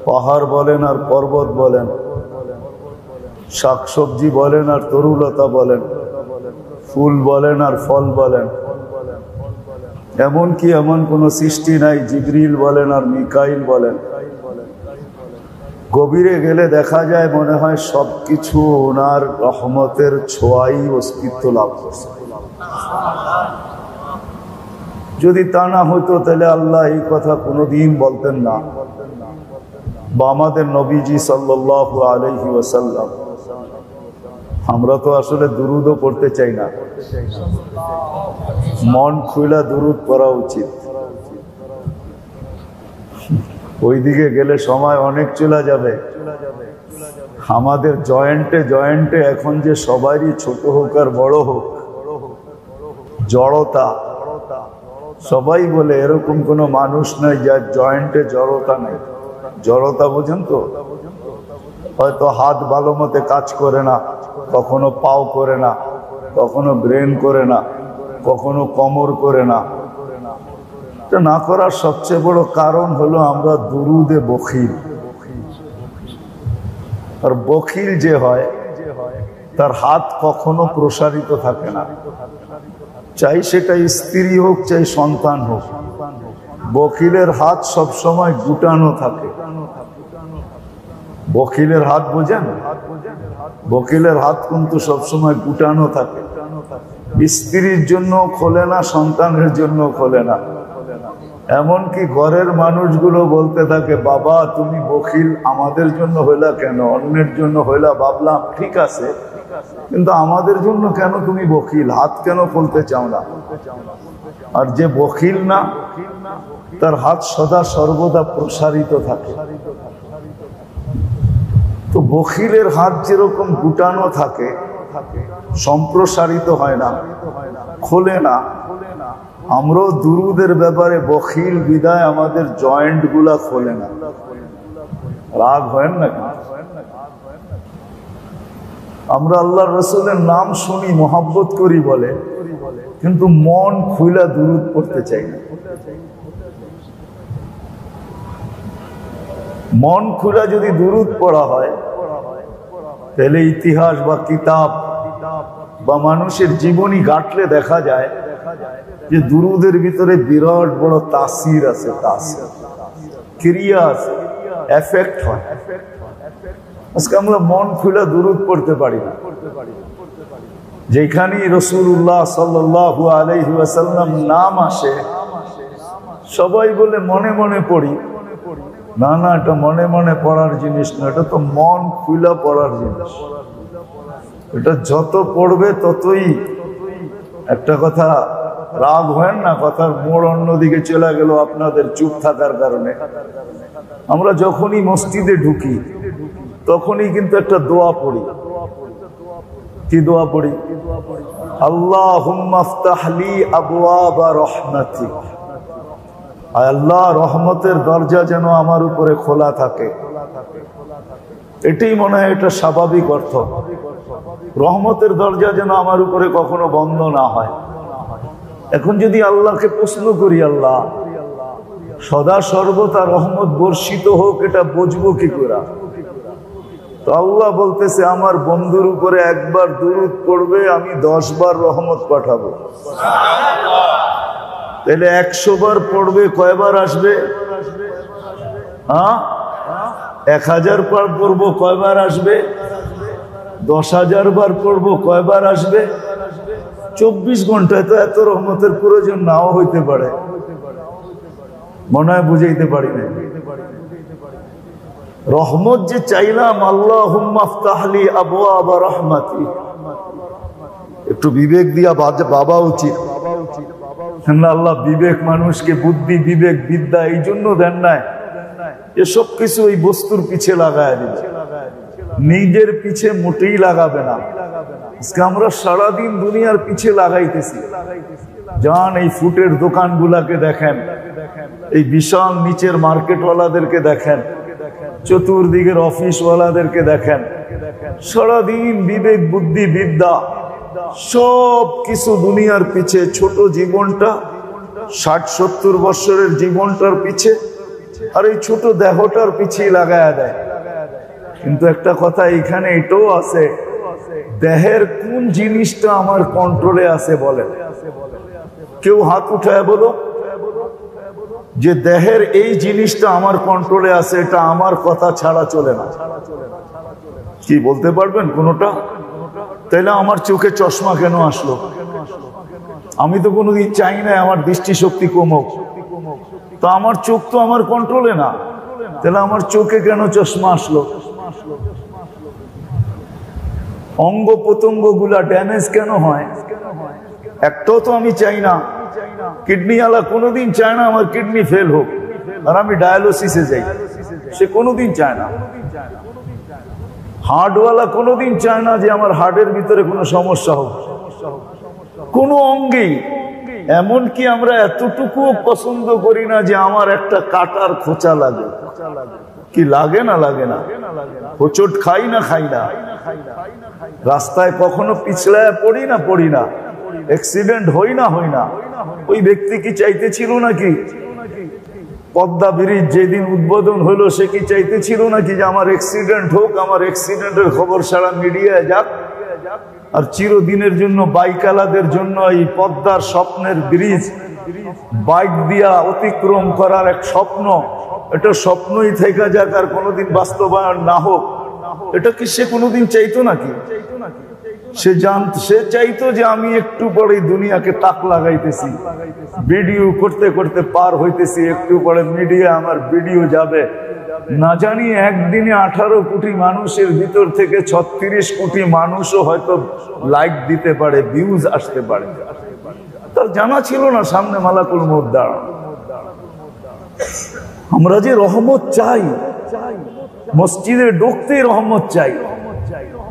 পাহাড় বলেন আর পর্বত বলেন, শাকসবজি বলেন আর তরুলতা বলেন, ফুল বলেন আর ফল বলেন, এমনকি এমন কোন সৃষ্টি নাই, জিবরিল বলেন আর মিকাইল বলেন, গভীরে গেলে দেখা যায় মনে হয় সবকিছু ওনার রহমতের ছোঁয়াই অস্তিত্ব লাভ করছে। যদি তা না হতো তাহলে আল্লাহ এই কথা কোনোদিন বলতেন না। বা আমাদের নবীজি সাল্লাল্লাহু আলাইহি ওয়াসাল্লাম, আমরা তো আসলে দুরুদও পড়তে চাই না, মন খুলে দুরুদ পড়া উচিত। ওইদিকে গেলে সময় অনেক চলে যাবে। আমাদের জয়েন্টে জয়েন্টে এখন যে সবারই ছোট হোক আর বড় হোক জড়তা, সবাই বলে এরকম কোনো মানুষ নাই যার জয়েন্টে জড়তা নেই। জড়তা বোঝেন তো? হয়তো হাত ভালো মতে কাজ করে না, কখনো পাও করে না, কখনো ব্রেন করে না, কখনো কোমর করে না। এটা না করার সবচেয়ে বড় কারণ হলো আমরা দুরুদে বখিল। আর বখিল যে হয় তার হাত কখনো প্রসারিত থাকে না, চাই সেটা স্ত্রী হোক চাই সন্তান হোক। বখিলের হাত সবসময় গুটানো থাকে। বখিলের হাত বোঝেন? বখিলের হাত কিন্তু সবসময় গুটানো থাকে। স্ত্রীর জন্য খোলে না, সন্তানের জন্য খোলে না। এমনকি ঘরের মানুষগুলো বলতে থাকে, বাবা তুমি বখিল আমাদের জন্য হইলা কেন? অন্যের জন্য হইলা ভাবলাম ঠিক আছে, কিন্তু আমাদের জন্য কেন তুমি বখিল? হাত কেন খুলতে চাও না? আর যে বখিল না, তার হাত সদা সর্বদা প্রসারিত থাকে। তো বখিলের হাত যেরকম গুটানো থাকে, সম্প্রসারিত হয় না, খোলে না, আমরাও দুরুদের ব্যাপারে বখিল বিদায় আমাদের জয়েন্ট গুলা খোলে না। রাগ হয় না? আমরা আল্লাহর রাসূলের নাম শুনি, মোহাব্বত করি বলে, কিন্তু মন খুলে দুরুদ পড়তে চাই না। মন খুলে যদি দুরুদ পড়া হয় তাহলে ইতিহাস বা কিতাব বা মানুষের জীবনী ঘাটলে দেখা যায় যে দুরুদের ভিতরে বিরাট বড় তাসির আছে, তাসির, ক্রিয়া আছে, এফেক্ট হয়। আজকে আমরা মন খুলে দুরুদ পড়তে পারি না। যেখানেই রাসূলুল্লাহ সাল্লাল্লাহু আলাইহি ওয়াসাল্লাম নাম আসে সবাই বলে মনে মনে পড়ি। না না, এটা মনে মনে পড়ার জিনিস না, এটা তো মন খুলে পড়ার জিনিস। এটা যত পড়বে ততই, একটা কথা রাগ হয় না, কথার মোড় অন্যদিকে চলে গেল আপনাদের চুপ থাকার কারণে। আমরা যখনই মসজিদে ঢুকি তখনই কিন্তু একটা দোয়া পড়ি। কি দোয়া পড়ি? আল্লাহুম্মা ইফতাহলি আবওয়াবা রাহমাতিক, আল্লাহ রহমতের দরজা যেন আমার উপরে খোলা থাকে। এটাই মনে হয় এটা স্বাভাবিক অর্থ। রহমতের দরজা যেন আমার উপরে কখনো বন্ধ না হয়। এখন যদি আল্লাহকে প্রশ্ন করি, আল্লাহ সদা সর্বদা রহমত বর্ষিত হোক, এটা বুঝবো কি করে? তো আল্লাহ বলতেছে, আমার বন্ধুর উপরে একবার দুরূদ পড়বে, আমি 10 বার রহমত পাঠাবো। তাহলে 100 বার পড়বে, কয়বার আসবে? 1000 বার পড়বো, কয়বার আসবে? 10,000 বার পড়বো, কয়বার আসবে? 24 ঘন্টায় তো এত রহমতের প্রয়োজন নাও হইতে পারে। মনে হয় বুঝাইতে পারি না। রহমত যে চাইলাম, আল্লাহুম্মা ইফতাহলি আবওয়াবা রাহমাতি, একটু বিবেক দিয়া বাবা উচিত। আল্লাহ বিবেক মানুষকে বুদ্ধি, বিবেক, বিদ্যা এই জন্য দেন নাই, এসব কিছু এই বস্তুর পিছে লাগায় দিবে, নিজের পিছে মোটেই লাগাবে না। আজকে আমরা সারাদিন দুনিয়ার পিছে লাগাইতেছি। যান এই ফুটের দোকানগুলাকে দেখেন, এই বিশাল নিচের মার্কেটওয়ালাদেরকে দেখেন, চতুর্দিকের অফিসওয়ালাদেরকে দেখেন, সারাদিন বিবেক, বুদ্ধি, বিদ্যা সব কিছু দুনিয়ার পিছে। ছোট জীবনটা 60-70 বছরের জীবনটার পিছে আর এই ছোট দেহটার পিছিয়ে লাগায়া দেয়। কিন্তু একটা কথা এখানে এটাও আছে, দেহের কোন জিনিসটা আমার কন্ট্রোলে আছে বলেন? কেউ হাত উঠায় বলো। যে দেহের এই জিনিসটা আমার কন্ট্রোলে আছে, এটা আমার কথা ছাড়া চলে না। কি বলতে পারবেন কোনোটা? তাইলে আমার চোখে চশমা কেন আসলো? আমি তো কোনোদিন চাই না আমার দৃষ্টিশক্তি কমুক, তো আমার চোখ তো আমার কন্ট্রোলে না, তাহলে আমার চোখে কেন চশমা আসলো? অঙ্গ প্রত্যঙ্গ গুলা ড্যামেজ কেন হয়? একটাও তো আমি চাই না। কিডনি ওয়ালা কোনোদিন চায় না আমার কিডনি ফেল হোক আর আমি ডায়ালিসিসে যাই, সে কোনোদিন চায় না। হার্টওয়ালা কোনোদিন চায় না যে আমার হার্টের ভিতরে কোনো সমস্যা হোক, কোনো অঙ্গেই। এমনকি আমরা এতটুকুও পছন্দ করি না যে আমার একটা কাটার খোঁচা লাগে। কি লাগে না লাগে না? হোঁচট খাই না খাই না? রাস্তায় কখনো পিছলায় পড়ি না? অ্যাক্সিডেন্ট হই না? ওই ব্যক্তি কি চাইতেছিল নাকি পদ্মা ব্রিজ যেদিন উদ্বোধন হলো, সে কি চাইতেছিল নাকি যে আমার অ্যাক্সিডেন্ট হোক, আমার অ্যাক্সিডেন্টের খবর সারা মিডিয়ায় যাক? আর চিরদিনের জন্য বাইকালাদের জন্য এই পদ্মার স্বপ্নের ব্রিজ বাইক দিয়া অতিক্রম করার এক স্বপ্ন, এটা স্বপ্নই থেকে যাক আর কোনোদিন বাস্তবায়ন না হোক, এটা কি সে কোনোদিন চাইতো নাকি? সে চাইতো যে আমি একটু পরে দুনিয়াকে তাক লাগাইতেছি, ভিডিও করতে করতে পার হইতেছি, একটু পরে মিডিয়া আমার ভিডিও যাবে, না জানি একদিনে 18 কোটি মানুষের ভিতর থেকে 36 কোটি মানুষও হয়তো লাইক দিতে পারে, ভিউজ আসতে পারে। তার জানা ছিল না সামনে মালাকুল মউত দাঁড়ানো। আমরা যে রহমত চাই, মসজিদে ঢুকতেই রহমত চাই,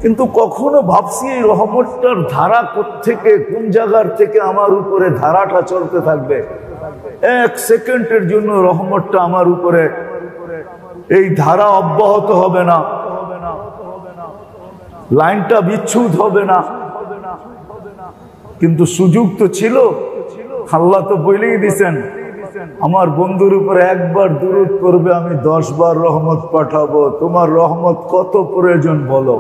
কিন্তু কখনো ভাবছি এই রহমতটার ধারা কোত্থেকে, কোন জায়গার থেকে আমার উপরে ধারাটা চলতে থাকবে। 1 সেকেন্ডের জন্য রহমতটা আমার উপরে, এই ধারা অব্যাহত হবে না, লাইনটা বিচ্ছুত হবে না। কিন্তু সুযোগ তো ছিল। আল্লাহ তো বলেই দিছেন, আমার বন্ধুর উপরে একবার দুরূদ করবে আমি 10 বার রহমত পাঠাবো। তোমার রহমত কত প্রয়োজন বলো?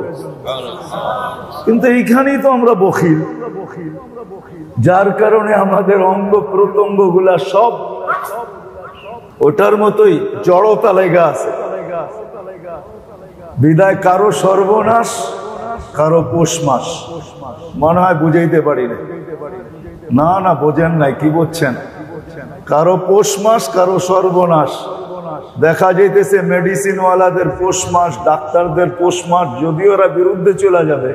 কিন্তু এইখানেই তো আমরা বখিল, যার কারণে আমাদের অঙ্গ প্রত্যঙ্গ গুলা সব ওটার মতোই জড়তা লেগে আছে। বিদায় কারো সর্বনাশ, কারো পৌষ মাস। মনে হয় বুঝাইতে পারি না, না বোঝেন নাই। কি বলছেন? কারো পৌষ মাস, কারো সর্বনাশ। দেখা যাইতেছে মেডিসিন ওয়ালাদের পৌষ মাস, ডাক্তারদের পৌষ মাস, যদিও ওরা বিরুদ্ধে চলে যাবে।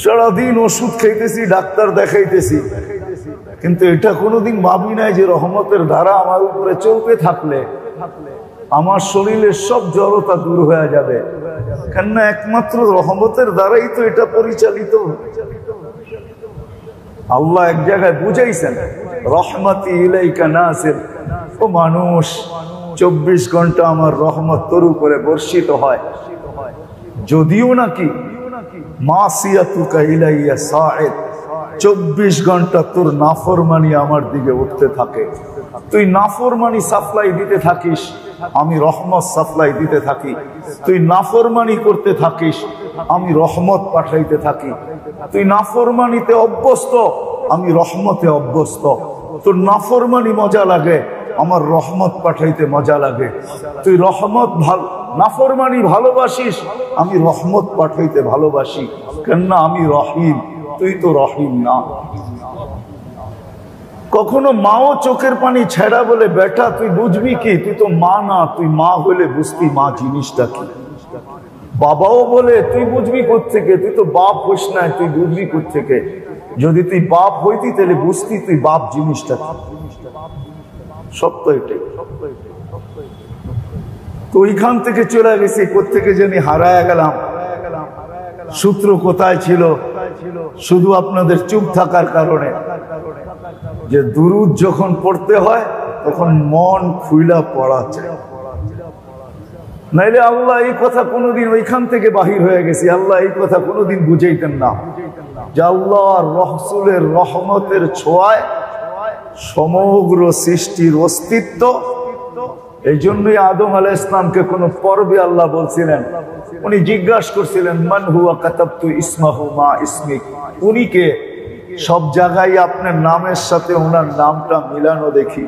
সারাদিন ওষুধ খাইতেছি, ডাক্তার দেখাইতেছি, কিন্তু এটা কোনোদিন ভাবি নাই যে রহমতের ধারা আমার উপরে চলতে থাকলে আমার শরীরের সব জড়তা দূর হয়ে যাবে। কেননা একমাত্র রহমতের দ্বারাই তো এটা পরিচালিত। আল্লাহ এক জায়গায় বুঝাইছেন, রহমতি ইলাইকা নাসির, ও মানুষ 24 ঘন্টা আমার রহমত তোর উপরে বর্ষিত হয়। যদিও নাকি মাসিয়াতুকা ইলাইয়া সাইদ, 24 ঘন্টা তোর নাফরমানি আমার দিকে উঠতে থাকে। তুই নাফরমানি সাপ্লাই দিতে থাকিস, আমি রহমত সাপ্লাই দিতে থাকি। তুই নাফরমানি করতে থাকিস, আমি রহমত পাঠাইতে থাকি। তুই নাফরমানিতে অভ্যস্ত, আমি রহমতে অভ্যস্ত। তোর নাফরমানি মজা লাগে, আমার রহমত পাঠাইতে মজা লাগে। তুই নাফরমানি ভালোবাসিস, আমি রহমত পাঠাইতে ভালোবাসি। কেননা আমি রহিম, তুই তো রহিম না। কখনো মাও চোখের পানি ছেড়া বলে, বেটা তুই বুঝবি কি, তুই তো মা না, তুই মা হলে বুঝবি মা জিনিসটা কি। বাবাও বলে তুই বুঝবি কোত্থেকে, তুই তো বাপ হইস না, তুই বুঝবি কোত্থেকে। যদি তুই বাপ হইতি তাহলে বুঝতি তুই বাপ জিনিসটা কি। সত্য এটাই। তো ওইখান থেকে চলে গেছি, কোত্থেকে জানি হারায় গেলাম। সূত্র কোথায় ছিল? শুধু আপনাদের চুপ থাকার কারণে। যে দুরূদ যখন পড়তে হয় তখন মন খুইলা পড়া চাই, নাইলে আল্লাহ এই কথা কোনোদিন ওইখান থেকে বাহির হয়ে গেছি। আল্লাহ এই কথা কোনোদিন বুঝাইতেন না যে আল্লাহর রাসূলের রহমতের ছোঁয়ায় সমগ্র সৃষ্টির অস্তিত্ব। এই জন্যই আদম আলাইহিস সালামকে কোন পর্বে আল্লাহ বলছিলেন, উনি জিজ্ঞাসা করছিলেন মান হুয়া কাতাবতু ইসমাহু মা ইসমিক, উনি কে? সব জায়গায় আপনার নামের সাথে ওনার নামটা মিলানো দেখি।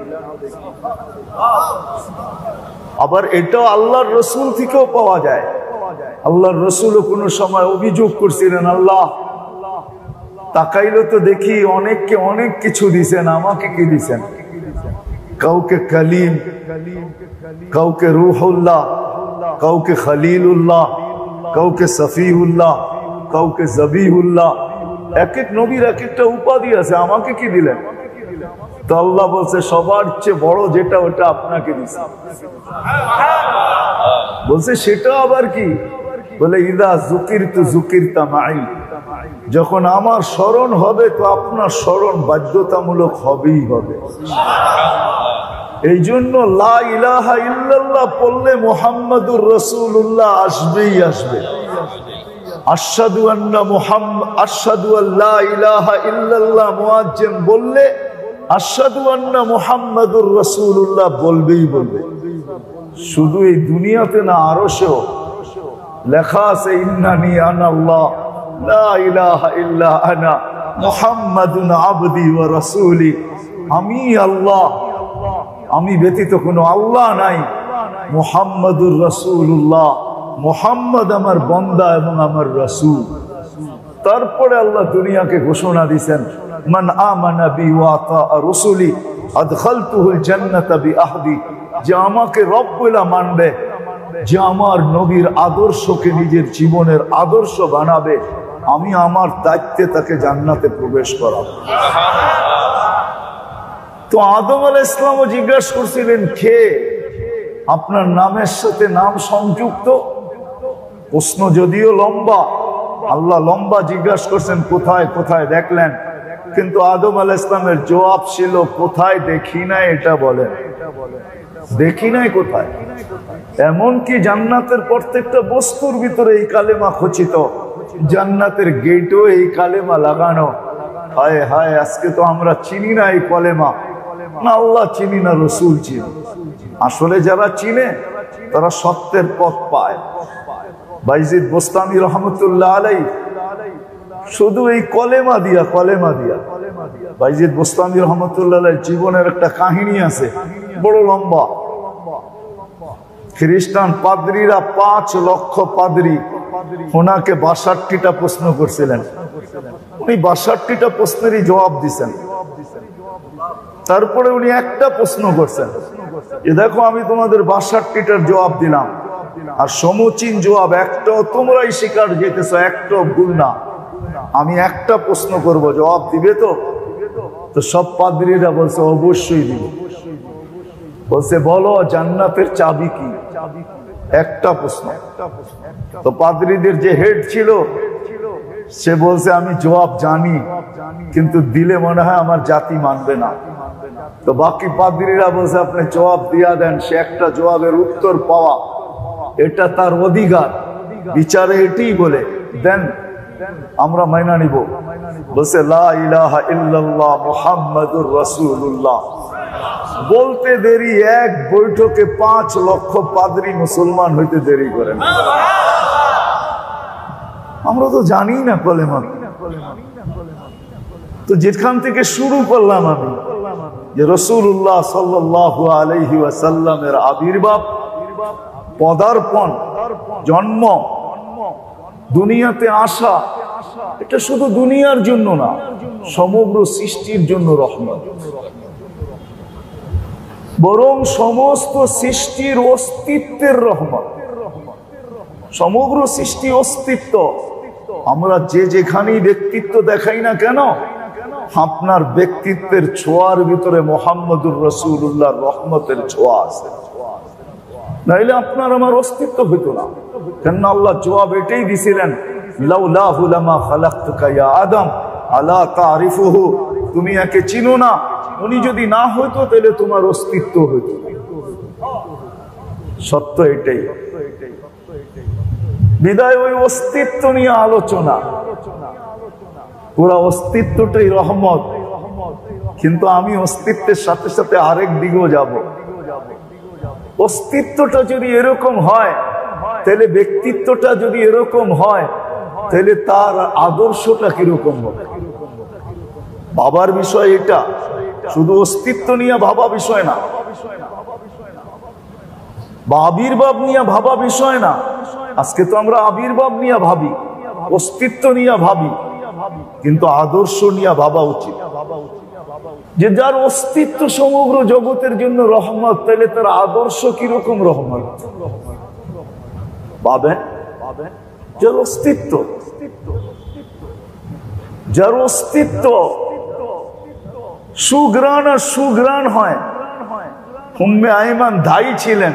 আবার এটাও আল্লাহর রসুল থেকেও পাওয়া যায়। আল্লাহর রসুলও কোনো সময় অভিযোগ করছিলেন, আল্লাহ তাকাইলে তো দেখি অনেককে অনেক কিছু দিছেন, আমাকে কি দিছেন? কাউকে কালিম, কাউকে রুহুল্লাহ, কাউকে খলিলুল্লাহ, কাউকে সফিউল্লাহ, কাউকে জবিহুল্লাহ। এক এক নবীর এক একটা উপাধি আছে, আমাকে কি দিলেন? তো আল্লাহ বলছে সবার চেয়ে বড় যেটা ওটা আপনাকে দিছে। বলছে সেটা আবার কি? বলে ইদা যুকিরতু যুকিরতা মাই, যখন আমার স্মরণ হবে তো আপনার স্মরণ বাধ্যতামূলক হবেই হবে। এই জন্য লা ইলাহা ইল্লাল্লাহ পড়লে মুহাম্মাদুর রাসূলুল্লাহ আসবেই আসবে। আশহাদু আন্না মুহাম্মাদ, আশহাদু আল্লা ইলাহা ইল্লাল্লাহ মুয়াজ্জিন বললে আশহাদু আন্না মুহাম্মাদুর রাসূলুল্লাহ বলবেই বলবে। শুধু এই দুনিয়াতে না, আরশেও লেখা আছে ইন্নানি আনাল্লাহ লা ইলাহা ইল্লা আনা মুহাম্মাদুন আবদি ওয়া রাসূলি। আমি আল্লাহ, আমি ব্যতীত কোনো আল্লাহ নাই, মুহাম্মাদুর রাসূলুল্লাহ, মুহাম্মদ আমার বান্দা এবং আমার রাসূল। তারপরে আল্লাহ দুনিয়াকে ঘোষণা দিয়েছেন, মান আমানা বি ওয়া আতা রাসূলি আদখালতুহুল জান্নাতা বিআহদি, যে আমাকে রব বলে মানবে, যে আমার নবীর আদর্শকে নিজের জীবনের আদর্শ বানাবে, আমি আমার দায়িত্বে তাকে জান্নাতে প্রবেশ করাবো। তো আদম আলাইহিস সালামও জিজ্ঞাসা করছিলেন, কে আপনার নামের সাথে নাম সংযুক্ত? প্রশ্ন যদিও লম্বা, আল্লাহ লম্বা জিজ্ঞাসা করছেন কোথায় কোথায় দেখলেন, কিন্তু আদম আলাইহিস সালামের জবাব ছিল কোথায় দেখি নাই এটা বলেন। দেখি নাই কোথায়? এমনকি জান্নাতের প্রত্যেকটা বস্তুর ভিতরে এই কালেমা খচিত, জান্নাতের গেটও এই কালেমা লাগানো। হায় হায়, আজকে তো আমরা চিনি না এই কলেমা, না আল্লাহ চিনি না রসুল চিনি। আসলে যারা চিনে তারা সত্যের পথ পায়। বাইজিদ বোস্তামি রহমতুল্লাহ আলাইহি শুধু এই কলেমা দিয়া বাইজিদ বোস্তামি রহমতুল্লাহ আলাইহির জীবনের একটা কাহিনী আছে, বড় লম্বা। খ্রিস্টান পাদ্রীরা 5 লক্ষ পাদ্রী ওনাকে 62টা প্রশ্ন করছিলেন, উনি 62টা প্রশ্নেরই জবাব দিছেন। তারপরে উনি একটা প্রশ্ন করছেন, যে দেখো আমি তোমাদের 62টার জবাব দিলাম, আর সমুচীন জবাব একটাও তোমরাই স্বীকার যেতেছ, একটাও ভুল না। আমি একটা প্রশ্ন করব, জবাব দিবে তো? তো সব পাদ্রীরা বলছে অবশ্যই দিব। বলছে বলো জান্নাতের চাবি কি? একটা প্রশ্ন। তো পাদ্রীদের যে হেড ছিল সে বলছে আমি জবাব জানি, কিন্তু দিলে মনে হয় আমার জাতি মানবে না। তো বাকি পাদ্রীরা বলছে আপনি জবাব দিয়া দেন, সে একটা জবাবের উত্তর পাওয়া এটা তার অধিকার, বিচারে এটাই বলে দেন, আমরা মাইনা নিব। বলছে লা ইলাহা ইল্লাল্লাহ মুহাম্মাদুর রাসূলুল্লাহ বলতে দেরি, এক বৈঠকে 5 লক্ষ পাদ্রী মুসলমান হইতে দেরি করেন। আমরা তো জানি না কলেমা। তো যেখান থেকে শুরু করলাম আমি, যে রাসূলুল্লাহ সাল্লাল্লাহু আলাইহি ওয়াসাল্লামের আবির্ভাব, পদার্পণ, জন্ম, দুনিয়াতে আসা, এটা শুধু দুনিয়ার জন্য না, সমগ্র সৃষ্টির জন্য রহমত, বরং সমস্ত সৃষ্টির অস্তিত্বের রহমত। সমগ্র সৃষ্টি অস্তিত্ব, আমরা যে যেখানেই ব্যক্তিত্ব দেখাই না কেন, আপনার ব্যক্তিত্বের ছোঁয়ার ভিতরে মুহাম্মদুর রাসূলুল্লাহর রহমতের ছোঁয়া আছে, নাইলে আপনার আমার অস্তিত্ব হইতো না। কেন আল্লাহ জবাব এটাই দিছিলেন, লাউলাহু লামা খালাকতুকা ইয়া আদম আলা তারিফুহু, তুমি একে চিনো না, উনি যদি না হইতো তাহলে তোমার অস্তিত্ব হইতো। সত্য এটাই। বিদায় ওই অস্তিত্ব নিয়ে আলোচনা, পুরা অস্তিত্বটাই রহমত। কিন্তু আমি অস্তিত্বের সাথে সাথে আরেক দিকেও যাব। অস্তিত্বটা যদি এরকম হয়, তাহলে ব্যক্তিত্বটা যদি এরকম হয়, তাহলে তার আদর্শটা কিরকম হবে? বাবার বিষয় এটা, শুধু অস্তিত্ব নিয়ে ভাবা বিষয় না। বা আবির্ভাব নিয়ে ভাবা বিষয় না। আজকে তো আমরা আবির্ভাব নিয়ে ভাবি, অস্তিত্ব নিয়ে ভাবি, কিন্তু আদর্শ নিয়ে ভাবা উচিত। যে যার অস্তিত্ব সমগ্র জগতের জন্য রহমত, তাহলে তার আদর্শ কিরকম রহমত ভাবেন। যার অস্তিত্ব, যার অস্তিত্ব সুগ্রাণ আর সুগ্রাণ হয়। উম্মে আইমান দায়ী ছিলেন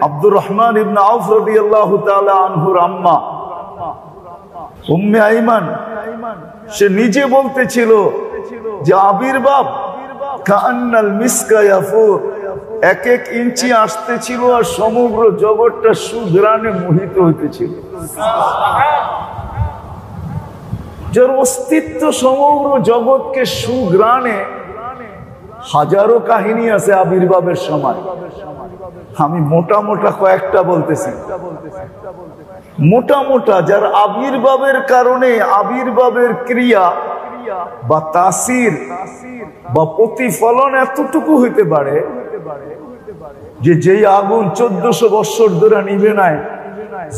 আব্দুর রহমান ইবনে আউফ রাদিয়াল্লাহু তাআলা আনহুর আম্মা উম্মে আইমান। সে নিজে বলতেছিল যে আবির্ভাব কান্নাল মিসকা ইয়াফুর, এক এক ইঞ্চি আসতেছিল আর সমগ্র জগৎটা সুগ্রাণে মোহিত হইতেছিল। যার অস্তিত্ব সমগ্র জগৎকে সুগ্রাণে, হাজারো কাহিনী আছে আবির্ভাবের সময়। আমি মোটা মোটা কয়েকটা বলতেছি, মোটা মোটা যার আবির্ভাবের কারণে আবির্ভাবের ক্রিয়া বা তাসির বা প্রতিফলন এতটুকু হইতে পারে যে যেই আগুন 1400 বছর ধরে নিভে নাই,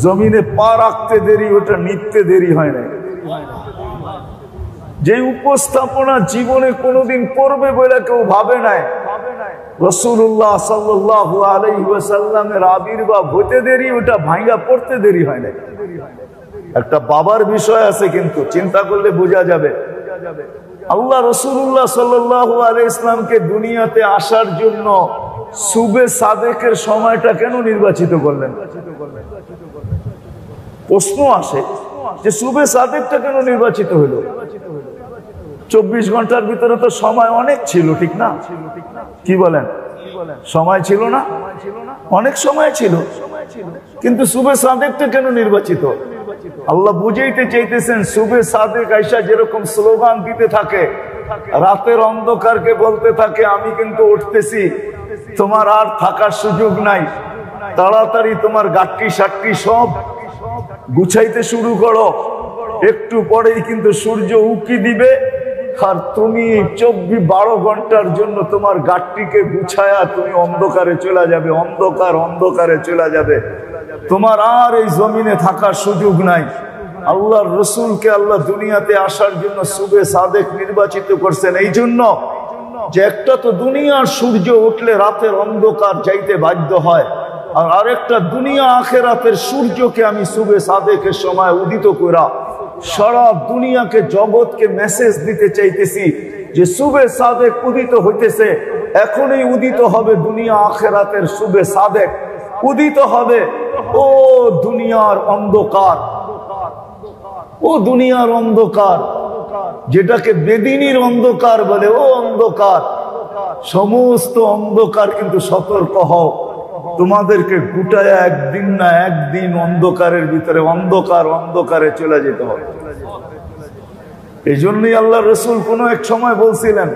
জমিনে পা রাখতে দেরি, ওটা নিতে দেরি হয় না। যে উপস্থাপনা জীবনে কোনোদিন করবে বলে কেউ ভাবে নাই, রাসূলুল্লাহ সাল্লাল্লাহু আলাইহি ওয়াসাল্লামের আবির্ভাব হতে দেরি, ওটা ভাঙা পড়তে দেরি হয় না। একটা বাবার বিষয় আছে, কিন্তু চিন্তা করলে বোঝা যাবে। আল্লাহ রাসূলুল্লাহ সাল্লাল্লাহু আলাইহি ইসলামকে দুনিয়াতে আসার জন্য সুবে সাদেকের সময়টা কেন নির্বাচিত করলেন? প্রশ্ন আসে যে সুবে সাদেকটা কেন নির্বাচিত হলো? 24 ঘন্টার ভিতরে তো সময় অনেক ছিল, ঠিক না? কি বলেন? সময় ছিল না? অনেক সময় ছিল, কিন্তু সুবে সাদেকটা কেন নির্বাচিত? আল্লাহ বুঝাইতে চাইতেছেন, সুবে সাদেক আইসা যেরকম স্লোগান দিতে থাকে, রাতের অন্ধকারকে বলতে থাকে আমি কিন্তু উঠতেছি, তোমার আর থাকার সুযোগ নাই, তাড়াতাড়ি তোমার গাট্টি সাট্টি সব গুছাইতে শুরু করো, একটু পরেই কিন্তু সূর্য উকি দিবে, আর তুমি 12 ঘন্টার জন্য তোমার গাট্টিকে গুছায়া তুমি অন্ধকারে চলে যাবে, অন্ধকারে চলে যাবে, তোমার আর এই জমিনে থাকার সুযোগ নাই। আল্লাহর রসুলকে আল্লাহ দুনিয়াতে আসার জন্য সুবে সাদেক নির্বাচিত করছেন এই জন্য যে একটা তো দুনিয়ার সূর্য উঠলে রাতের অন্ধকার যাইতে বাধ্য হয়, আর আরেকটা দুনিয়া আখেরাতের সূর্যকে আমি সুবে সাদেকের সময় উদিত করা সারা দুনিয়াকে জগৎকে মেসেজ দিতে চাইতেছি যে সুবে সাদেক উদিত হইতেছে, এখনই উদিত হবে দুনিয়া আখেরাতের সুবে সাদেক উদিত হবে। ও দুনিয়ার অন্ধকার, ও দুনিয়ার অন্ধকার, যেটাকে বেদিনীর অন্ধকার বলে, ও অন্ধকার, সমস্ত অন্ধকার কিন্তু সতর্ক হও, তোমাদেরকে গুটায় একদিন না একদিন অন্ধকারের ভিতরে অন্ধকারে চলে যেতে হবে। এই জন্যই আল্লাহ রসুল কোন এক সময় বলছিলেন,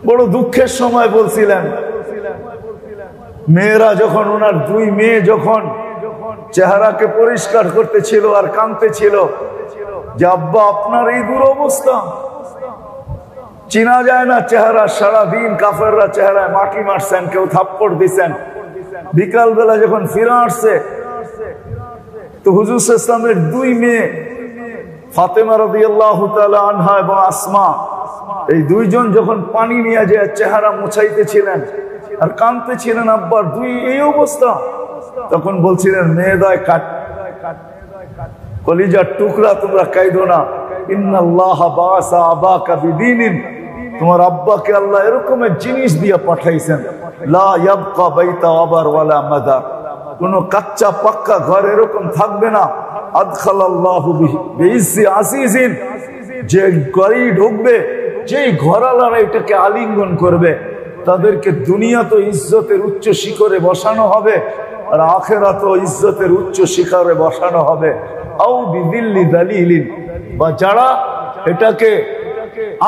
বড় দুঃখের সময় বলছিলেন, মেয়েরা যখন, ওনার 2 মেয়ে যখন চেহারাকে পরিষ্কার করতেছিল আর কাঁদতেছিল যে আব্বা আপনার এই দুরবস্থা, চিনা যায় না চেহারা, সারাদিন কাফেররা চেহারায় মাটি মারছেন, কেউ থাপ্পড় দিছেন, বিকাল বেলা যখন ফিরে আসছে তো হুজুর সাল্লাল্লাহু আলাইহি ওয়াসাল্লামের 2 মেয়ে ফাতেমা রাদিয়াল্লাহু তাআলা আনহা এবং আসমা, এই 2 জন যখন পানি নিয়ে যায় চেহারা মুছাইতেছিলেন আর কাঁদতেছিলেন, আব্বার 2 এই অবস্থা, তখন বলছিলেন মেয়েদায় কাট, কলিজার টুকরা তোমরা কাইদো না, ইন্নাল্লাহা বাসা আবাকা বিদীনিন, তোমার আব্বাকে আল্লাহ এরকমের জিনিস দিয়ে পাঠাইছেন, লা ইয়াবকা বাইতা আবার ওয়ালা মাদা, কোন কাচ্চা পাক্কা ঘর এরকম থাকবে না, আদখালাল্লাহু বিইজ্জি আজিজিন, যে ঘরেই ঢুকবে, যেই ঘরালারা এটাকে আলিঙ্গন করবে, তাদেরকে দুনিয়া তো ইজ্জতের উচ্চ শিখরে বসানো হবে, আর আখেরাত ইজ্জতের উচ্চ শিখরে বসানো হবে। আও বিদিল্লি দালিলিন, বা যারা এটাকে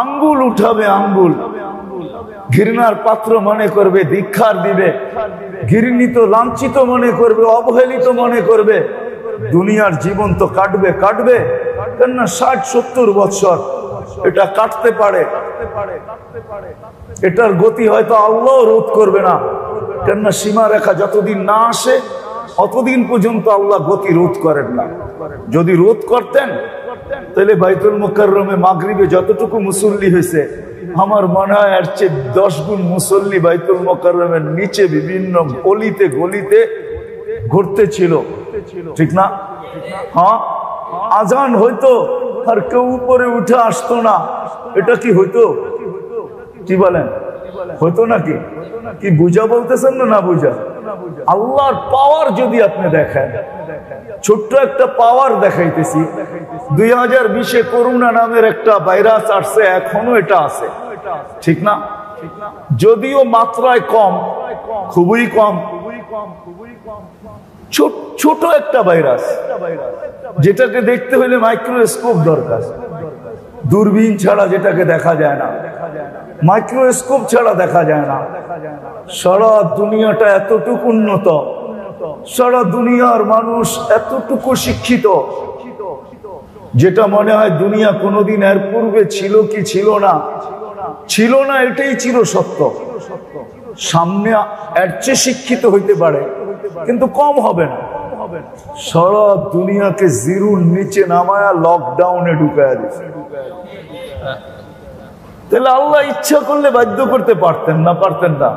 আঙ্গুল উঠাবে, আঙ্গুল ঘৃণার পাত্র মনে করবে, ধিক্কার দিবে, ঘৃণিত লাঞ্ছিত মনে করবে, অবহেলিত মনে করবে, দুনিয়ার জীবন তো কাটবে, কেননা 60-70 বছর এটা কাটতে পারে, এটার গতি হয়তো আল্লাহ রোধ করবে না, কেননা সীমারেখা যতদিন না আসে অতদিন পর্যন্ত আল্লাহ গতি রোধ করেন না। যদি রোধ করতেন তাহলে বাইতুল মুকাররমে মাগরিবে যতটুকু মুসল্লি হয়েছে আমার মনে হয় এর চেয়ে 10 গুণ মুসল্লি বাইতুল মুকাররমের নিচে বিভিন্ন গলিতে গলিতে ঘুরতে ছিল, ঠিক না? হ্যাঁ, আজান হইতো আর কেউ উপরে উঠে আসতো না, এটা কি হইতো? কি বলেন, হইতো নাকি? কি বুঝা বলতেছেন না বুঝা? আল্লাহর পাওয়ার যদি আপনি দেখেন, ছোট্ট একটা পাওয়ার দেখাইতেছি। 2020-এ করোনা নামের একটা ভাইরাস আসছে, এখনো এটা আছে, ঠিক না? যদিও মাত্রায় কম, খুবই কম, ছোট একটা ভাইরাস যেটাকে দেখতে হলে মাইক্রোস্কোপ দরকার। দূরবীন ছাড়া যেটাকে দেখা যায় না, মাইক্রোস্কোপ ছাড়া দেখা যায় না। সারা দুনিয়াটা এতটুকু উন্নত, সারা দুনিয়ার মানুষ এতটুকু শিক্ষিত, যেটা মনে হয় দুনিয়া কোনোদিন এর পূর্বে ছিল কি ছিল না, এটাই ছিল সত্য। সামনে এর চেয়ে শিক্ষিত হইতে পারে কিন্তু কম হবে না। সারা দুনিয়াকে জিরোর নিচে নামায়া লকডাউনে ঢুকায়া দিচ্ছে। তাহলে আল্লাহ ইচ্ছা করলে বাধ্য করতে পারতেন না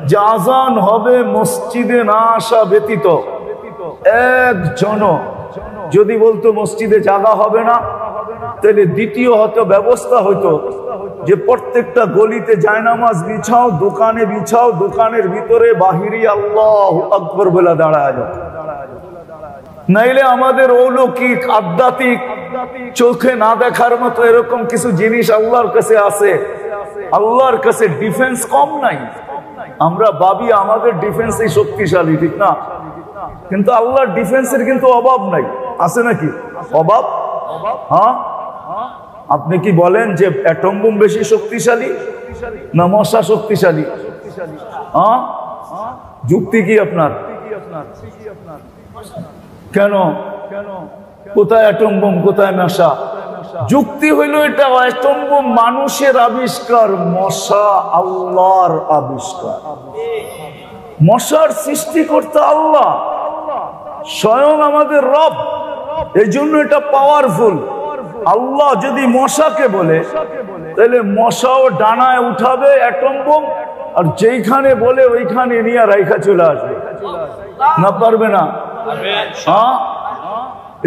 যে আজান হবে মসজিদে না আসা ব্যতীত। একজন যদি বলতো মসজিদে জায়গা হবে না, তাহলে দ্বিতীয় হয়তো ব্যবস্থা হইতো যে প্রত্যেকটা গলিতে জায়নামাজ বিছাও, দোকানে বিছাও, দোকানের ভিতরে বাহিরি আল্লাহু আকবার বলে দাঁড়ায় যাও। নাইলে আমাদের অলৌকিক আধ্যাত্মিক চোখে না দেখার মতো এরকম কিছু জিনিস আল্লাহর কাছে আছে। আল্লাহর কাছে ডিফেন্স কম নাই। আমরা ভাবি আমাদের ডিফেন্সই শক্তিশালী, ঠিক না? কিন্তু আল্লাহর ডিফেন্সের কিন্তু অভাব নাই, আছে নাকি অভাব? হ্যাঁ, আপনি কি বলেন যে অ্যাটম বোম বেশি শক্তিশালী না মশা শক্তিশালী? হ্যাঁ, যুক্তি কি আপনার? কেন? কোথায় অ্যাটম বোম, কোথায় মশা? যুক্তি হইল এটা অ্যাটম বোম মানুষের আবিষ্কার, মশা আল্লাহর আবিষ্কার। মশার সৃষ্টিকর্তা আল্লাহ, স্বয়ং আমাদের রব, এই জন্য এটা পাওয়ারফুল। আল্লাহ যদি মশাকে বলে তাহলে মশাও ডানায় উঠাবে অ্যাটম বোম, আর যেইখানে বলে ওইখানে নিয়ে রাইখা চলে আসবে, না পারবে না? হ্যাঁ,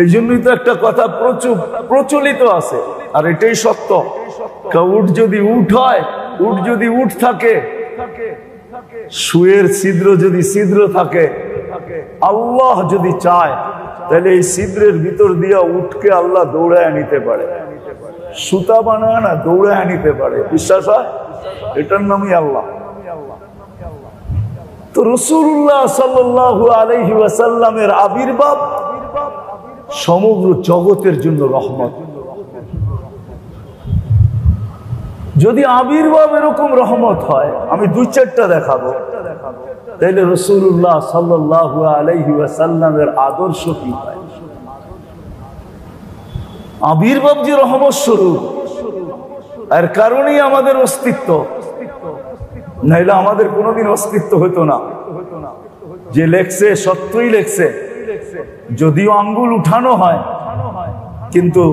এই জন্যই তো একটা কথা প্রচলিত আছে, আর এটাই সত্য। উট যদি উঠ হয়, উট যদি উঠ থাকে, সুয়ের ছিদ্র যদি ছিদ্র থাকে, আল্লাহ যদি চায় তাহলে এই ছিদ্রের ভিতর দিয়া উঠকে আল্লাহ দৌড়ায় নিতে পারে, সুতা বানায় না, দৌড়ায় নিতে পারে। বিশ্বাস হয়? এটার নামই আল্লাহ। তো রাসূলুল্লাহ সাল্লাল্লাহু আলাইহি ওয়াসাল্লামের আবির্ভাব সমগ্র জগতের জন্য রহমত। যদি আবির্ভাব এরকম রহমত হয়, আমি 2-4টা দেখাবো, তাহলে রাসূলুল্লাহ সাল্লাল্লাহু আলাইহি ওয়াসাল্লামের আদর্শ কি হয়? আবির্ভাব যে রহমত স্বরূপ, এর কারণেই আমাদের অস্তিত্ব, নাইলে আমাদের কোনোদিন অস্তিত্ব হতো না। যে লেখছে সত্যই লেখছে, যদিও আঙ্গুল উঠানো হয়, কিন্তু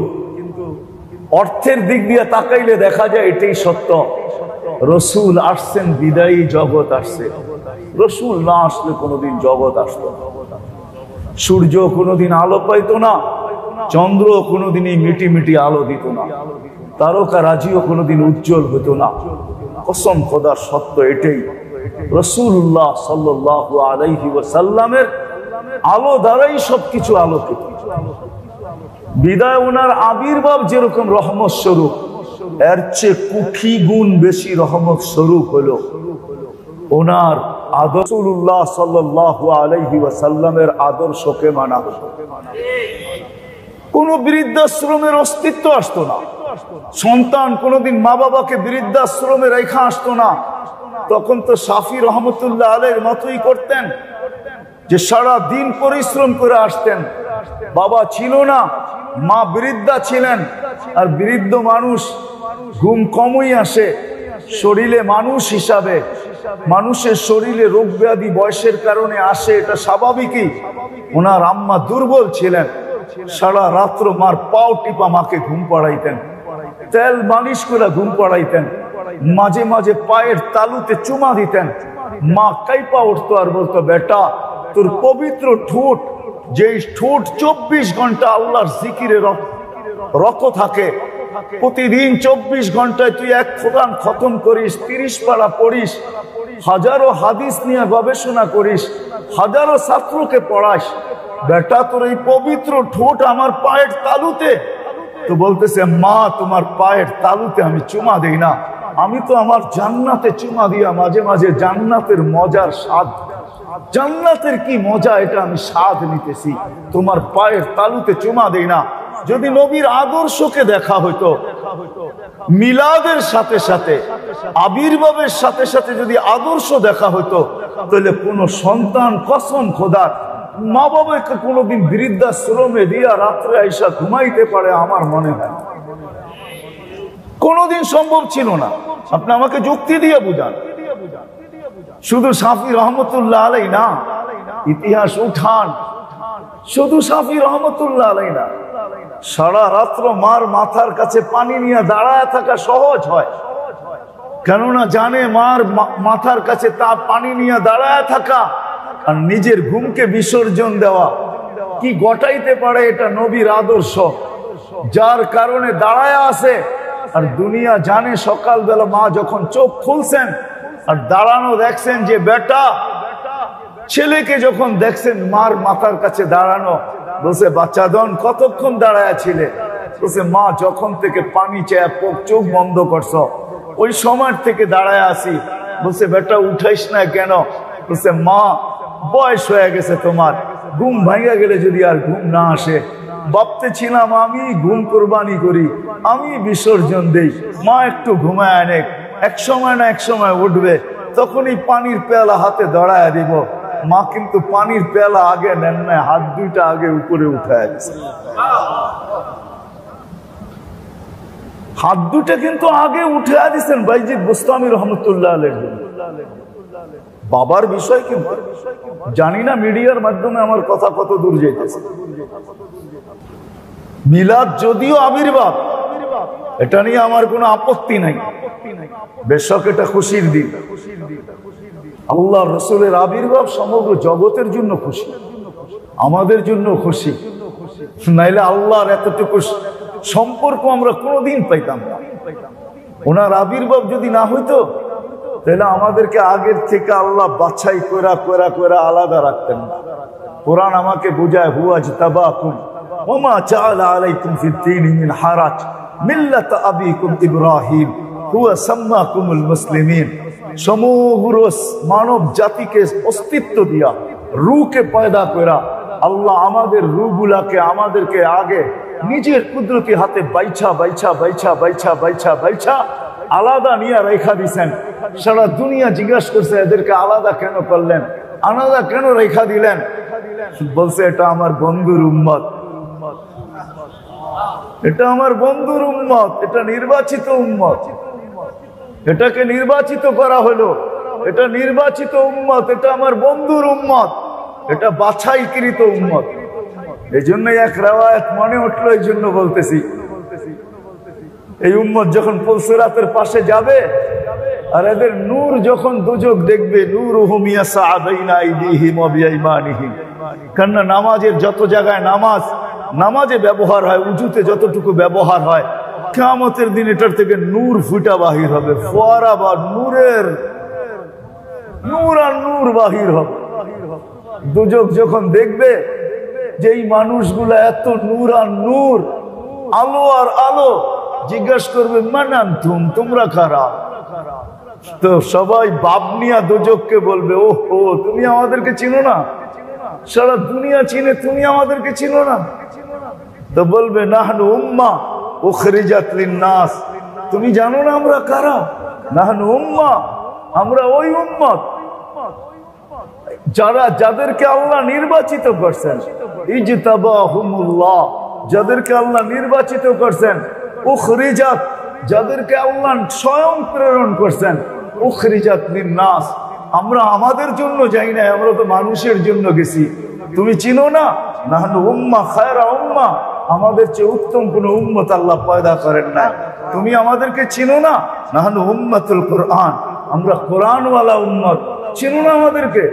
অর্থের দিক দিয়ে তাকাইলে দেখা যায় এটাই সত্য। রসুল আসছেন বিদায়ী জগৎ আসছে। রসুল না আসলে কোনোদিন জগৎ আসতো না। সূর্য কোনোদিন আলো পাইতো না, চন্দ্র কোনোদিনই মিটি মিটি আলো দিত না, তারকা রাজিও কোনোদিন উজ্জ্বল হতো না। কসম খোদার সত্য এটাই। রাসূলুল্লাহ সাল্লাল্লাহু আলাইহি ওয়াসাল্লামের আলো দ্বারাই সবকিছু আলোকিত। বিদায় ওনার আবির্ভাব যেরকম রহমত স্বরূপ, এর চেয়ে কুঠি গুণ বেশি রহমত স্বরূপ হলো ওনার রাসূলুল্লাহ সাল্লাল্লাহু আলাইহি ওয়াসাল্লামের আদর্শকে মানা হতো। কোন বৃদ্ধাশ্রমের অস্তিত্ব আসতো না। সন্তান কোনোদিন মা বাবাকে বৃদ্ধাশ্রমে রেখা আসতো না। তখন তো শাফি রহমতুল্লাহ আলাইহির মতই করতেন, যে সারা দিন পরিশ্রম করে আসতেন, বাবা ছিল না, মা বৃদ্ধা ছিলেন, আর বৃদ্ধ মানুষ ঘুম কমই আসে, শরীরে মানুষ হিসাবে মানুষের শরীরে রোগ ব্যাধি বয়সের কারণে আসে, এটা স্বাভাবিকই। ওনার আম্মা দুর্বল ছিলেন, সারা রাত্র মার পাও টিপা মাকে ঘুম পাড়াইতেন, তেল মালিশ করে ঘুম পাড়াইতেন, মাঝে মাঝে পায়ের তালুতে চুমা দিতেন। মা কাইপা উঠতো আর বলতো, বেটা তোর পবিত্র ঠোঁট, যে ঠোঁট 24 ঘন্টা আল্লাহর জিকিরে রত থাকে, প্রতিদিন 24 ঘন্টায় তুই এক কোরআন খতম করিস, 30 পারা পড়িস, হাজারো হাদিস নিয়ে গবেষণা করিস, হাজারো ছাত্রকে পড়াস, বেটা তোর এই পবিত্র ঠোঁট আমার পায়ের তালুতে। তো বলতেছে, মা তোমার পায়ের তালুতে আমি চুমা দেই না, আমি তো আমার জান্নাতে চুমা দিয়া মাঝে মাঝে জান্নাতের মজার স্বাদ, জান্নাতের কি মজা এটা আমি স্বাদ নিতেছি, তোমার পায়ের তালুতে চুমা দেই না। যদি নবীর আদর্শকে দেখা হইতো, মিলাদের সাথে সাথে আবির্ভাবের সাথে সাথে যদি আদর্শ দেখা হইতো, তাহলে কোন সন্তান কসম খোদার মা বাবাকে কোনোদিন বৃদ্ধাশ্রমে দিয়া রাত্রে আইসা ঘুমাইতে পারে আমার মনে হয় কোনোদিন সম্ভব ছিল না। আপনি আমাকে যুক্তি দিয়ে বুঝান। শুধু শাফি রহমতুল্লাহ আলাই না, ইতিহাস উঠান, শুধু শাফি রহমতুল্লাহ আলাই না, সারা রাত্র মার মাথার কাছে পানি নিয়ে দাঁড়ায় থাকা সহজ হয়, কেননা জানে মার মাথার কাছে তা পানি নিয়ে দাঁড়ায় থাকা আর নিজের ঘুমকে বিসর্জন দেওয়া কি গটাইতে পারে, এটা নবীর আদর্শ, যার কারণে দাঁড়ায় আছে। আর দুনিয়া জানে সকালবেলা মা যখন চোখ খুলছেন আর দাঁড়ানো দেখছেন যে বেটা, ছেলেকে যখন দেখছেন মার মাথার কাছে দাঁড়ানো, বলছে বাচ্চা দন কতক্ষণ দাঁড়ায় ছিলে? বলছে মা যখন থেকে পানি চেয়ে চোখ বন্ধ করছো ওই সময় থেকে দাঁড়ায় আসি। বলছে বেটা উঠাইস না কেন? বলছে মা বয়স হয়ে গেছে তোমার, ঘুম ভাঙা গেলে যদি আর ঘুম না আসে, ভাবতে ছিলাম আমি ঘুম কোরবানি করি, আমি বিসর্জন দেই, মা একটু ঘুমায় আনে, এক সময় না এক সময় উঠবে, তখনই পানির পেয়ালা হাতে ধরায় দিব। মা কিন্তু পানির পেয়ালা আগে নেন না, হাত দুইটা আগে উপরে উঠায় দিচ্ছে, হাত দুটা কিন্তু আগে উঠে দিচ্ছেন বাইজিদ বুস্তামি রহমতুল্লাহ আলাইহি। বাবার বিষয় কিন্তু জানি না মিডিয়ার মাধ্যমে আমার কথা কত দূর যেতেছে। মিলাদ যদিও আবির্ভাব, এটা নিয়ে আমার কোনো আপত্তি নাই, বেশক এটা খুশির দিন। আল্লাহ রসুলের আবির্ভাব সমগ্র জগতের জন্য খুশি, আমাদের জন্য খুশি, নাইলে আল্লাহর এতটুকু সম্পর্ক আমরা কোনোদিন পাইতাম না। ওনার আবির্ভাব যদি না হইতো তাহলে আমাদেরকে আগের থেকে আল্লাহ বাছাই করা করা করা আলাদা রাখতেন না। কোরআন আমাকে বুঝায়, হুয়া জিতাবাকুম ওমা জাআলা আলাইকুম ফিদ-দীনি মিন হারাজ মিল্লাত আবিকুম ইব্রাহিম হুয়া সাম্মাকুমুল মুসলিমিন। সমগ্র মানব জাতিকে অস্তিত্ব দিয়া, রূহকে পয়দা করা আল্লাহ আমাদের রূহগুলাকে আমাদেরকে আগে নিজের কুদরতি হাতে বাইছা বাইছা বাইছা বাইছা বাইছা বাইছা আলাদা নিয়ে রেখা দিছেন। সারা দুনিয়া জিজ্ঞাসা করছে এদেরকে আলাদা কেন করলেন, আলাদা কেন রেখা দিলেন? বলছে এটা আমার বন্ধুর উম্মত, এটা আমার বন্ধুর উম্মত, এটা নির্বাচিত উম্মত, এটাকে নির্বাচিত করা হলো, এটা নির্বাচিত উম্মত, এটা আমার বন্ধুর উম্মত, এটা বাছাইকৃত উম্মত। এই জন্যই এক রিওয়ায়াত মনে উঠলো, এই জন্য বলতেছি, এই উম্মত যখন পুলসিরাতের পাশে যাবে আর এদের নূর যখন দুজক দেখবে, নূরুহুম ইয়াসআ বাইনা আইদিহিম ওয়া বিআইমানিহিম, কারণ নামাজের যত জায়গায় নামাজে ব্যবহার হয়, উজুতে যতটুকু ব্যবহার হয়, কিয়ামতের দিন এটার থেকে নূর ফুটা বাহির হবে, ফোয়ারা বা নূরের নূর আর নূর বাহির হবে। দুজক যখন দেখবে যে এই মানুষগুলা এত নূর আর নূর, আলো আর আলো, জিজ্ঞাসা করবে মানান তোমরা কারা? তো সবাই বাবনিয়া দুজককে বলবে, ওহো তুমি আমাদেরকে চিনো না, সারা দুনিয়া চিনে, তুমি আমাদেরকে চিনো না? তো বলবে নাহনু উম্মাহ উখরিজাত লিন-নাস, তুমি জানো না আমরা কারা? নাহনু উম্মাহ, আমরা ওই উম্মত যাদেরকে আল্লাহ নির্বাচিত করছেন, ইজতাবাহুমুল্লাহ, যাদেরকে আল্লাহ নির্বাচিত করছেন, উখরিজাত, যাদেরকে আল্লাহ স্বয়ং প্রেরণ করছেন, উখরিজাত লিন-নাস, আমরা আমাদের জন্য যাই না, আমরা তো মানুষের জন্য গেছি। তুমি চিনো না নাহনু উম্মাহ খায়রা উম্মাহ, আমাদের চেয়ে উত্তম কোন উম্মত আল্লাহ পয়দা করেন না। তুমি আমাদেরকে চিনো না নাহনু উম্মাতুল কুরআন, আমরা কোরআনওয়ালা উম্মত। চিনো না আমাদেরকে,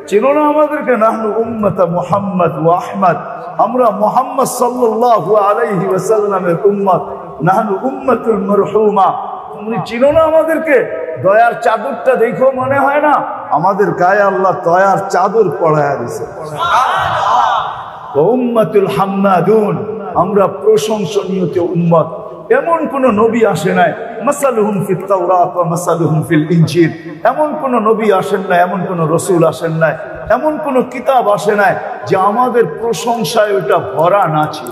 চিনো না আমাদেরকে নাহনু উম্মাতা মুহাম্মদ ওয়া আহমদ, আমরা মুহাম্মদ সাল্লাল্লাহু আলাইহি ওয়াসাল্লামের উম্মত, নাহনু উম্মাতুল মারহুমা। তুমি চিনো না আমাদেরকে? দয়ার চাদরটা দেখো মনে হয় না আমাদের গায়ে আল্লাহ দয়ার চাদর পড়ায়া দিয়েছে। উম্মাতুল হাম্মাদুন, আমরা প্রশংসনীয় উম্মত। এমন কোন নবী আসে নাই মাসালুহুম ফিত তাওরাত ওয়া মাসালুহুম ফিল ইনজিল, এমন কোন নবী আসেন না, এমন কোন রাসূল আসেন নাই, এমন কোন কিতাব আসে নাই যে আমাদের প্রশংসায় ওটা ভরা না ছিল।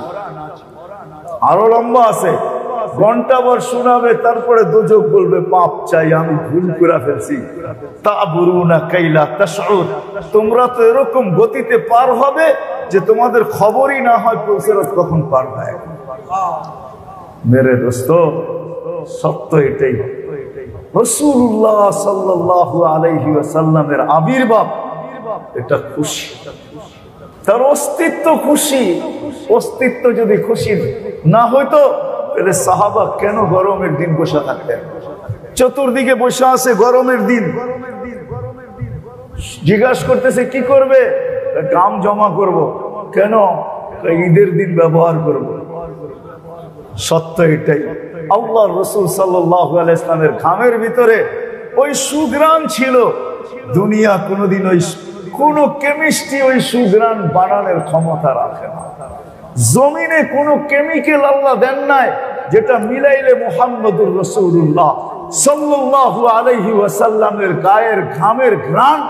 আরো লম্বা আছে, ঘন্টাভর শোনাবে, তারপরে দোজখ বলবে পাপ চাই, আমি ভুল করে ফেলছি। তাবুরুনা কাইলা তাশউর, তোমরা তো এরকম গতিতে পার হবে যে তোমাদের খবরই না হয় পৌঁছার কখন পার হয়। মেরে দোস্ত, সত্য এটাই, রাসূলুল্লাহ সাল্লাল্লাহু আলাইহি ওয়াসাল্লামের আবির্ভাব এটা খুশি, তার অস্তিত্ব খুশি। অস্তিত্ব যদি খুশি না হইতো তাহলে সাহাবা কেন গরমের দিন বসে থাকতেন? চতুর্দিকে বসে আছে গরমের দিন, জিজ্ঞাসা করতেছে কি করবে? কাম জমা করব। কেন? ঈদের দিন ব্যবহার করব। সত্য এটাই, আল্লাহর রাসূল সাল্লাল্লাহু আলাইহি ওয়াসাল্লামের ঘামের ভিতরে ওই সুঘ্রাণ ছিল। দুনিয়া কোনোদিন ওই কোন কেমিস্ট্রি ওই সুঘ্রাণ বানানোর ক্ষমতা রাখে না। জমিনে কোন কেমিক্যাল আল্লাহ দেন নাই যেটা মিলাইলে মুহাম্মদুর রাসূলুল্লাহ সাল্লাল্লাহু আলাইহি ওয়াসাল্লামের গায়ের ঘামের ঘ্রাণ,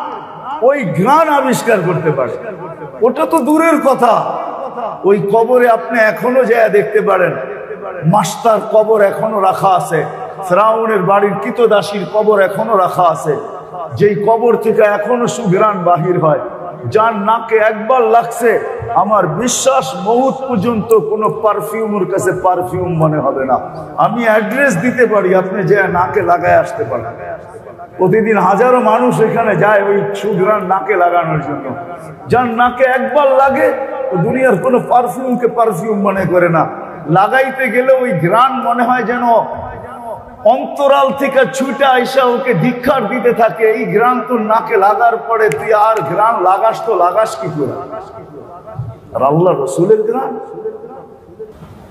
ওই ঘ্রাণ আবিষ্কার করতে পারে। ওটা তো দূরের কথা, ওই কবরে আপনি এখনো যায় দেখতে পারেন, মাস্টার কবর এখনো রাখা আছে, ফিরাউনের বাড়ির কৃতদাসীর কবর এখনো রাখা আছে, যেই কবর থেকে এখনো সুঘ্রাণ বাহির হয়। যার নাকে একবার লাগছে, আমার বিশ্বাস মউত পর্যন্ত কোনো পারফিউমের কাছে পারফিউম মনে হবে না। আমি অ্যাড্রেস দিতে পারি, আপনি যে নাকে লাগায় আসতে পারেন। প্রতিদিন হাজারো মানুষ এখানে যায় ওই সুঘ্রাণ নাকে লাগানোর জন্য। যার নাকে একবার লাগে ও দুনিয়ার কোনো পারফিউমকে পারফিউম মনে করে না, লাগাইতে গেলে ওই ঘ্রাণ মনে হয় যেন অন্তরাল থেকে ছুটে আইসা ওকে ধিক্কার দিতে থাকে। এই ঘ্রাণ তোর নাকে লাগার পরে তুই আর ঘ্রাণ লাগাস তো লাগাস কি করে? আর আল্লাহ রাসূলের ঘ্রাণ।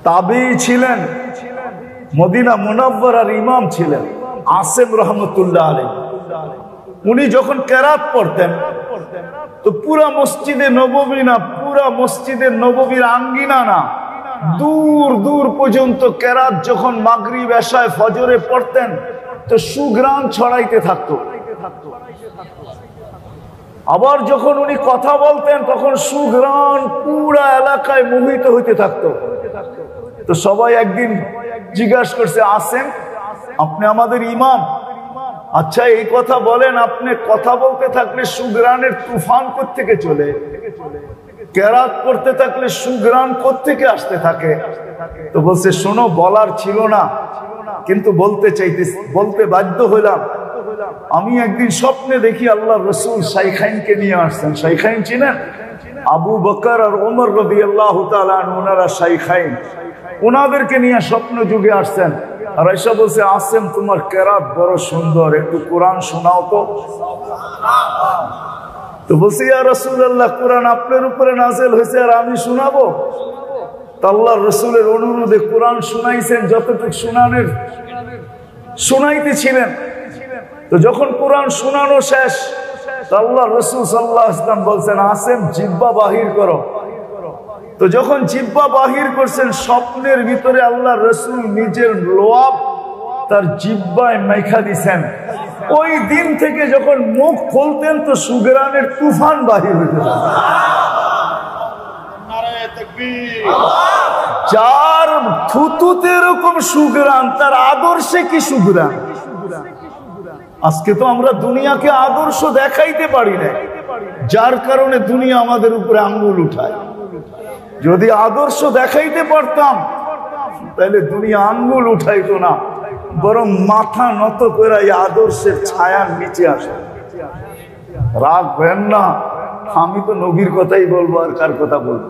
তাবেঈ ছিলেন, মদিনা মুনাওয়ারার ইমাম ছিলেন আসেম রহমতুল্লাহ আলাইহি। উনি যখন কেরাত পড়তেন তো পুরা মসজিদে নববী না, পুরা মসজিদে নববীর আঙ্গিনা না, দূর দূর পর্যন্ত কেরাত যখন মাগরিব এশায় ফজরে পড়তেন তো সুঘ্রাণ ছড়াইতে থাকতো। আবার যখন উনি কথা বলতেন তখন সুঘ্রাণ পুরা এলাকায় মোহিত হইতে থাকতো। তো সবাই একদিন জিজ্ঞাসা করছে, আসেন আপনি আমাদের ইমাম, আচ্ছা এই কথা বলেন, আপনি কথা বলতে থাকলে সুঘ্রাণের তুফান কোত্থেকে চলে, কেরাত করতে থাকলে সুঘ্রাণ কোত্থেকে আসতে থাকে? তো বলছে শোনো, বলার ছিল না কিন্তু বলতে বাধ্য হইলাম। আমি একদিন স্বপ্নে দেখি আল্লাহ রাসূল শাইখাইনকে নিয়ে আসছেন। শাইখাইন চিনেন? আবু বকর আর ওমর রাদিয়াল্লাহু তাআলা আনহু, ওনারা শাইখাইন। ওনাদেরকে নিয়ে স্বপ্ন যুগে আসছেন। আর আয়েশা বলছে, আসেম তোমার কেরাত বড় সুন্দর, একটু কোরআন শোনাও তো। তো বলছি, ইয়া রাসূলুল্লাহ, কোরআন আপনার উপরে নাযিল হয়েছে আর আমি শোনাবো? তো আল্লাহর রাসূলের অনুরোধে কোরআন শোনাইছেন, যতটুকু শোনাইতেছিলেন। তো যখন কোরআন শোনানো শেষ, তো আল্লাহর রাসূল সাল্লাল্লাহু আলাইহি ওয়াসাল্লাম বলছেন, আসেম জিহ্বা বাহির করো। তো যখন জিহ্বা বাহির করছেন, স্বপ্নের ভিতরে আল্লাহর রাসূল নিজের লোয়াব তার জিহ্বায় মাইখা দিছেন। ওই দিন থেকে যখন মুখ খুলতেন তো সুঘ্রাণের তুফান বাহির হইতে থাকে। যার থুতুতে এরকম সুঘ্রাণ, তার আদর্শে কি সুঘ্রাণ? আজকে তো আমরা দুনিয়াকে আদর্শ দেখাইতে পারি না, যার কারণে দুনিয়া আমাদের উপরে আঙ্গুল উঠায়। যদি আদর্শ দেখাইতে পারতাম তাহলে দুনিয়া আঙ্গুল উঠাইতো না। বরং মাথা নত করে এই আদর্শের ছায়ার নিচে আসেন। রাগ ভেন না, আমি তো নবীর কথাই বলবো, আর কার কথা বলবো?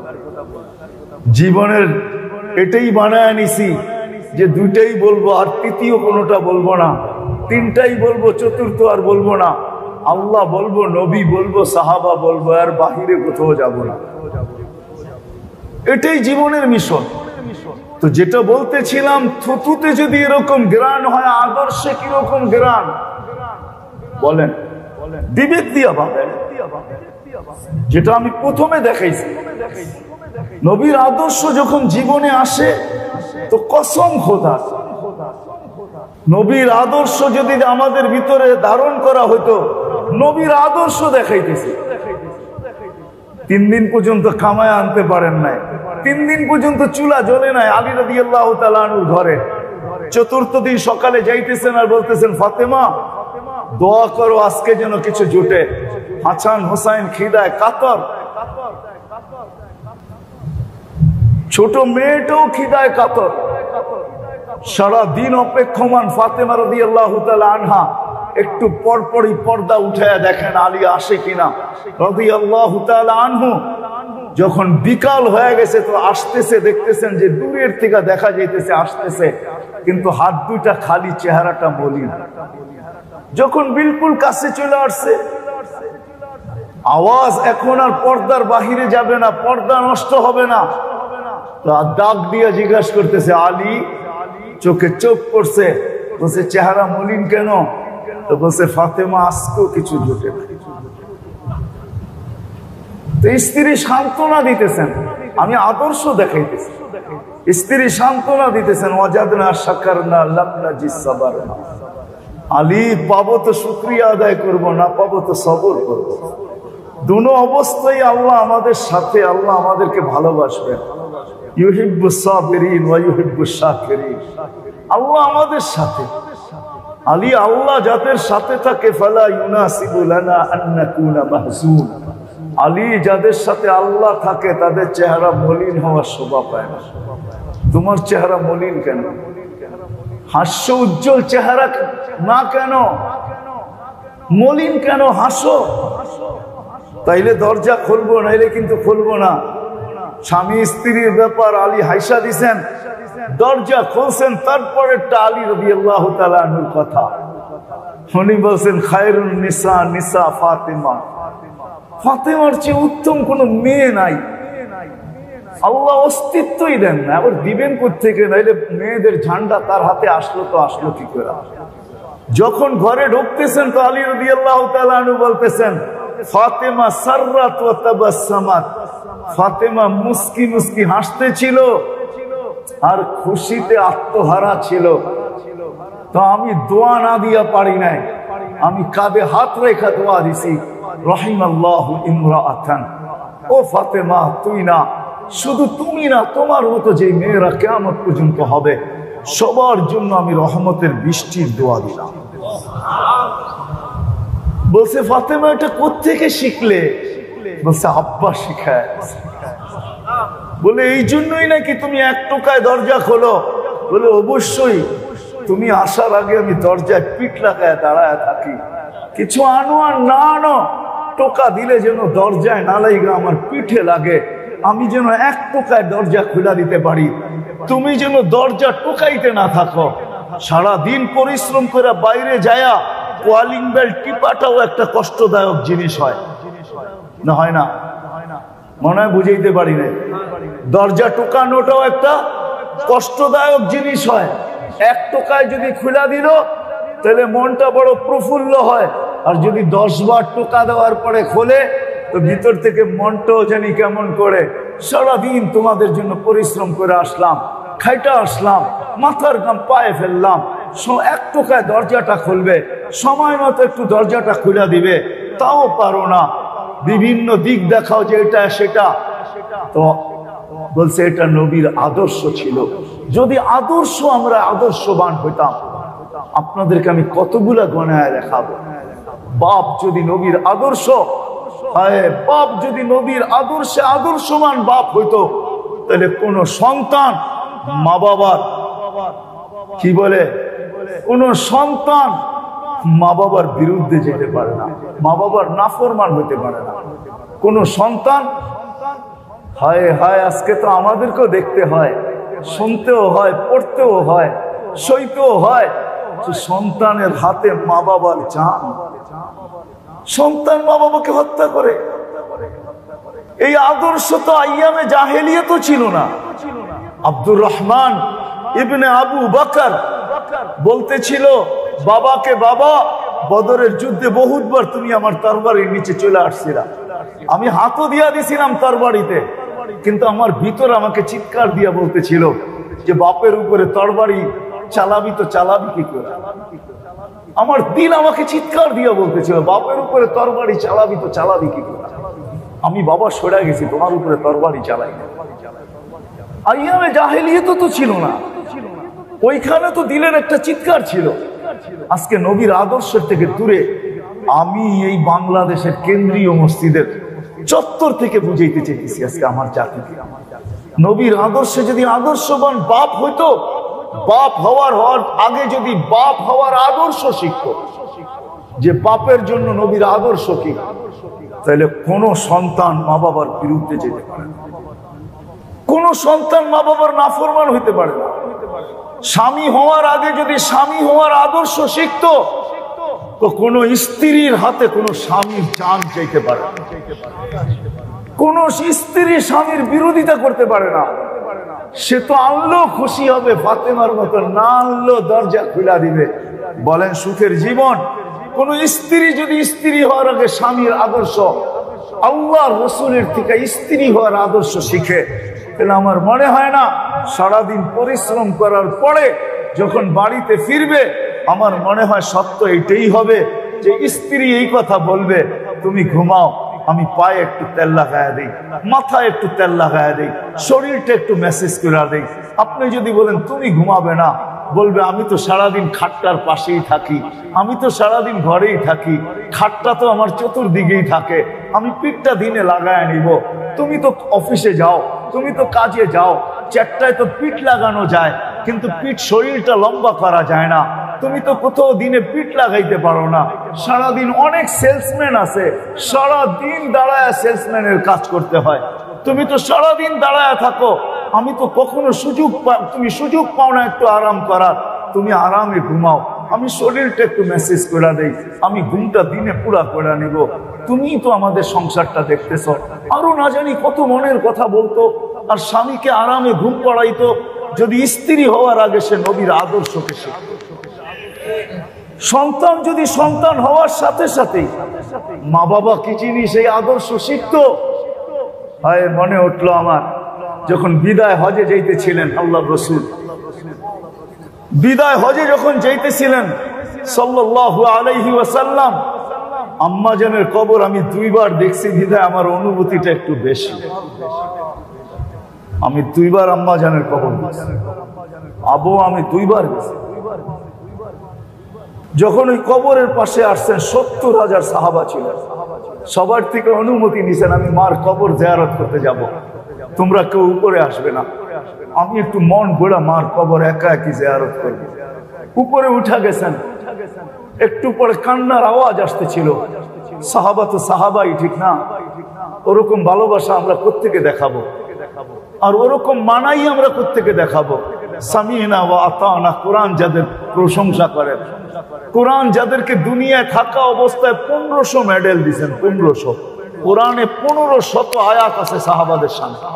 জীবনের এটাই বানায় নিছি যে দুইটাই বলবো, আর তৃতীয় কোনোটা বলবো না, তিনটাই বলবো, চতুর্থ আর বলবো না। আল্লাহ বলবো, নবী বলবো, সাহাবা বলবো, আর বাহিরে কোথাও যাব না। এটাই জীবনের মিশন। তো যেটা বলতেছিলাম, থুতুতে যদি এরকম গ্রান হয়, আদর্শে কিরকম গ্রান বলেন? বিবেক দিয়া ভাবেন। যেটা আমি প্রথমে দেখাইছি, নবীর আদর্শ যখন জীবনে আসে তো কসম খোদা, নবীর আদর্শ যদি আমাদের ভিতরে ধারণ করা হতো, নবীর আদর্শ দেখাইতেছে। 3 দিন পর্যন্ত কামায় আনতে পারেন নাই, 3 দিন পর্যন্ত চুলা জ্বলে নাই আলী রাদিয়াল্লাহু তাআলা আনহুর ঘরে। 4th দিন সকালে যাইতেছেন আর বলতেছেন, ফাতেমা দোয়া করো আজকে যেন কিছু জুটে। হাসান হোসাইন খিদায় কাতর, ছোট মেয়েটাও খিদায় কাতর, সারা দিন অপেক্ষমান। ফাতেমা রাদিয়াল্লাহু তাআলা আনহা একটু পরপরই পর্দা উঠায়া দেখেন আলী আসে কিনা রাদিয়াল্লাহু তাআলা আনহু। যখন বিকাল হয়ে গেছে তো আসতেছে, দেখতেছেন যে দূরের থেকে দেখা যাইতেছে আসতেছে, কিন্তু হাত দুইটা খালি, চেহারাটা মলিন। যখন বিলকুল কাছে চলে আসছে, আওয়াজ এখন আর পর্দার বাহিরে যাবে না, পর্দা নষ্ট হবে না। তো ডাক দিয়ে জিজ্ঞাসা করতেছে, আলী? চোখে চোখ পড়ছে, বলছে চেহারা মলিন কেন? তো বলছে, ফাতেমা আজকেও কিছু জুটে না। তো স্ত্রী সান্ত্বনা দিতেছেন, আমি আদর্শ দেখাইতেছি। স্ত্রী সান্ত্বনা দিতেছেন, ওয়াজাদনা শাকারনা লাম নাজিস সাবারনা। আলী পাবো তো শুকরিয়া আদায় করব, না পাবো তো সবর করব। দুনো অবস্থায় আল্লাহ আমাদের সাথে, আল্লাহ আমাদেরকে ভালোবাসবেন। ইউহিব্বুস সাবিরিন ওয়া ইউহিব্বুশ শাকিরিন। আল্লাহ আমাদের সাথে। আলী আল্লাহ যাদের সাথে থাকে, ফালা ইউনাসিবু লানা আন নাকুনা মাহজুন। আলী যাদের সাথে আল্লাহ থাকে তাদের চেহারা মলিন হওয়ার শোভা পায় না। তোমার চেহারা মলিন কেন? হাস্য উজ্জ্বল চেহারা না কেন? মলিন কেন? হাসো। তাইলে দরজা খুলবো, নাইলে কিন্তু খুলবো না। স্বামী স্ত্রীর ব্যাপার, আলী হাইসা দিছেন, দরজা খুলছেন, তারপরে আলী রাদিয়াল্লাহু তাআলা আনহুর কথা উনি বলছেন, খায়রুন নিসা নিসা ফাতেমা। ফাতেমার চেয়ে উত্তম কোন মেয়ে নাই। আল্লাহ অস্তিত্বই দেন না, আবার দিবেন কোত্থেকে? নাইলে মেয়েদের ঝান্ডা তার হাতে আসলো তো আসলো কি করে? যখন ঘরে ঢুকতেছেন তো আলী রাদিয়াল্লাহু তাআলা আনহু বলতেছেন, ফাতেমা সাররাত ওয়া তাবাসসামাত। ফাতেমা মুস্কি মুস্কি হাসতেছিল আর খুশিতে আত্মহারা ছিল। তো আমি দোয়া না দিয়া পারি নাই, আমি কাঁধে হাত রেখা দোয়া দিছি, রাহিমাল্লাহু ইমরাআতান। ও ফাতেমা, তুই না, শুধু তুমি না, তোমার মতো যে মেয়েরা কিয়ামত পর্যন্ত হবে, সবার জন্য আমি রহমতের বৃষ্টির দোয়া দিলাম। বলছে, ফাতেমা এটা কোত্থেকে শিখলে? বলছে, আব্বা শিখায়। বলে, এই জন্যই নাকি তুমি এক টোকায় দরজা খোলো? বলে, অবশ্যই। তুমি আসার আগে আমি দরজায় পিঠ লাগায় দাঁড়ায় থাকি, কিছু আনো আর না আনো, টোকা দিলে যেন দরজায় না লাগে, আমার পিঠে লাগে, আমি যেন এক টোকায় দরজা খুলে দিতে পারি, তুমি যেন দরজা টোকাইতে না থাকো। সারাদিন পরিশ্রম করে বাইরে যায়া কলিং বেল টিপাটাও একটা কষ্টদায়ক জিনিস হয় না? হয় না? মনে হয় বুঝাইতে পারি না। দরজা টোকানোটাও একটা কষ্টদায়ক জিনিস হয়। এক টোকায় যদি খুলে দিল তাহলে মনটা বড় প্রফুল্ল হয়, আর যদি 10 বার টোকা দেওয়ার পরে খোলে তো ভিতর থেকে মনটাও জানি কেমন করে। সারাদিন তোমাদের জন্য পরিশ্রম করে আসলাম, খাইটা আসলাম, মাথার ঘাম পায়ে ফেললাম, এক টোকায় দরজাটা খুলবে, সময় মতো একটু দরজাটা খুলে দিবে, তাও পারো না। বিভিন্ন দিক দেখাও যে এটা সেটা। তো বলছে, এটা নবীর আদর্শ ছিল। যদি আদর্শ আমরা আদর্শবান হইতাম, আপনাদেরকে আমি কতগুলা গণায় দেখাবো। বাপ যদি নবীর আদর্শ, বাপ যদি নবীর আদর্শে আদর্শবান বাপ হইতো, তাহলে কোন সন্তান মা বাবার কি বলে কোন সন্তান মা বাবার বিরুদ্ধে যেতে পারে না, মা বাবার নাফরমান হতে পারে না। কোন সন্তান, হায় হায় আজকে তো আমাদেরকেও দেখতে হয়, শুনতেও হয়, পড়তেও হয়, সইতেও হয় যে সন্তানের হাতে মা বাবার জান, সন্তান মা বাবাকে হত্যা করে। এই আদর্শ তো আইয়ামে জাহেলিয়াতও ছিল না। আব্দুর রহমান ইবনে আবু বকর বলতেছিল বাবাকে, বাবা বদরের যুদ্ধে বহুতবার তুমি আমার তরবারির নিচে চলে আসছিলা, আমি হাতও দিয়া দিছিলাম তরবারিতে, কিন্তু আমার ভিতর আমাকে চিৎকার দিয়া বলতেছিল যে বাপের উপরে তরবারি চালাবি তো চালাবি কি করে। আমার দিল আমাকে চিৎকার দিয়া বলতেছিল বাপের উপরে তরবারি চালাবি তো চালাবি কি করে। আমি বাবা সরে গেছি, তোমার উপরে তরবারি চালাই না। আইয়ামে জাহেলিয়াত তো ছিল না, ওইখানে তো দিলের একটা চিৎকার ছিল। আজকে নবীর আদর্শের থেকে দূরে আমি এই বাংলাদেশের কেন্দ্রীয় মসজিদের চত্বর থেকে বুঝাইতে চাইতেছি আজকে আমার জাতিকে, নবীর আদর্শে যদি আদর্শবান বাপ হইতো, বাপ হওয়ার আগে যদি বাপ হওয়ার আদর্শ শিখত যে বাপের জন্য নবীর আদর্শ কি, তাহলে কোন সন্তান মা বাবার বিরুদ্ধে যেতে পারে না, কোন সন্তান মা বাবার নাফরমান হইতে পারে না। স্বামী হওয়ার আগে যদি স্বামী হওয়ার আদর্শ শিখত, তো কোন স্ত্রীর হাতে কোন স্বামীর জান চাইতে পারে না, কোন স্ত্রী স্বামীর বিরোধিতা করতে পারে না। সে তো আনলেও খুশি হবে ফাতেমার মতো, না আনলেও দরজা খুলা দিবে। বলেন সুখের জীবন। কোন স্ত্রী যদি স্ত্রী হওয়ার আগে স্বামীর আদর্শ, আল্লাহ রসুলের থেকে স্ত্রী হওয়ার আদর্শ শিখে, তাহলে আমার মনে হয় না সারাদিন পরিশ্রম করার পরে যখন বাড়িতে ফিরবে, আমার মনে হয় সত্য এটাই হবে যে স্ত্রী এই কথা বলবে, তুমি ঘুমাও, আমি পায়ে একটু তেল লাগায়া দিই, মাথায় একটু তেল লাগায়া দিই, শরীরটা একটু মেসেজ করে দিই। আপনি যদি বলেন তুমি ঘুমাবে না, বলবে আমি তো সারাদিন খাটটার পাশেই থাকি, আমি তো সারাদিন ঘরেই থাকি, খাটটা তো আমার চতুর্দিকেই থাকে, আমি পিঠটা দিনে লাগায় নিব। তুমি তো অফিসে যাও, তুমি তো কাজে যাও, চারটায় তো পিঠ লাগানো যায়, কিন্তু পিঠ শরীরটা লম্বা করা যায় না। তুমি তো কোথাও দিনে পিঠ লাগাইতে পারো না। সারাদিন অনেক সেলসম্যান আছে, সারাদিন দাঁড়ায় সেলসম্যানের কাজ করতে হয়, তুমি তো সারাদিন দাঁড়ায় থাকো। আমি তো কখনো তুমি সুযোগ পাও না একটু আরাম করার, তুমি আরামে ঘুমাও, আমি শরীরটা একটু মেসেজ করে দেই, আমি ঘুমটা দিনে পুরা করে নিব। তুমি তো আমাদের সংসারটা দেখতেছ। আরো না জানি কত মনের কথা বলতো, আর স্বামীকে আরামে ঘুম পড়াইতো যদি স্ত্রী হওয়ার আগে সে নবীর আদর্শকে শিখত। সন্তান যদি সন্তান হওয়ার সাথে সাথে মা বাবা কি জিনিস এই আদর্শ শিখত। হয় মনে উঠলো আমার, যখন বিদায় হজে যাইতেছিলেন আল্লাহ রসুল, বিদায় হজে যখন যাইতেছিলেন সাল্লাল্লাহু আলাইহি ওয়াসাল্লাম, আম্মা জানের কবর আমি 2 বার দেখছি, বিদায় আমার অনুভূতিটা একটু বেশি। আমি 2 বার আম্মা জানের কবর দেখছি, আবু আমি 2 বার গেছি। যখন ওই কবরের পাশে আসছেন 70,000 সাহাবা ছিল, সবার থেকে অনুমতি নিছেন আমি মার কবর জিয়ারত করতে যাব, তোমরা কেউ উপরে আসবে না, আমি একটু মন গোড়া মার কবর একা একই জিয়ারত করব। উপরে উঠা গেছেন, একটু পরে কান্নার আওয়াজ আসতেছিল। সাহাবা তো সাহাবাই, ঠিক না? ওরকম ভালোবাসা আমরা কোত্থেকে দেখাবো, আর ওরকম মানাই আমরা কোত্থেকে দেখাবো? সামিনা ওয়া আতানা, কোরআন যাদের প্রশংসা করেন, কোরআন যাদেরকে দুনিয়ায় থাকা অবস্থায় 1500 মেডেল দিচ্ছেন, 1500, কোরআনে 1500 আয়াত আছে সাহাবাদের সামনে।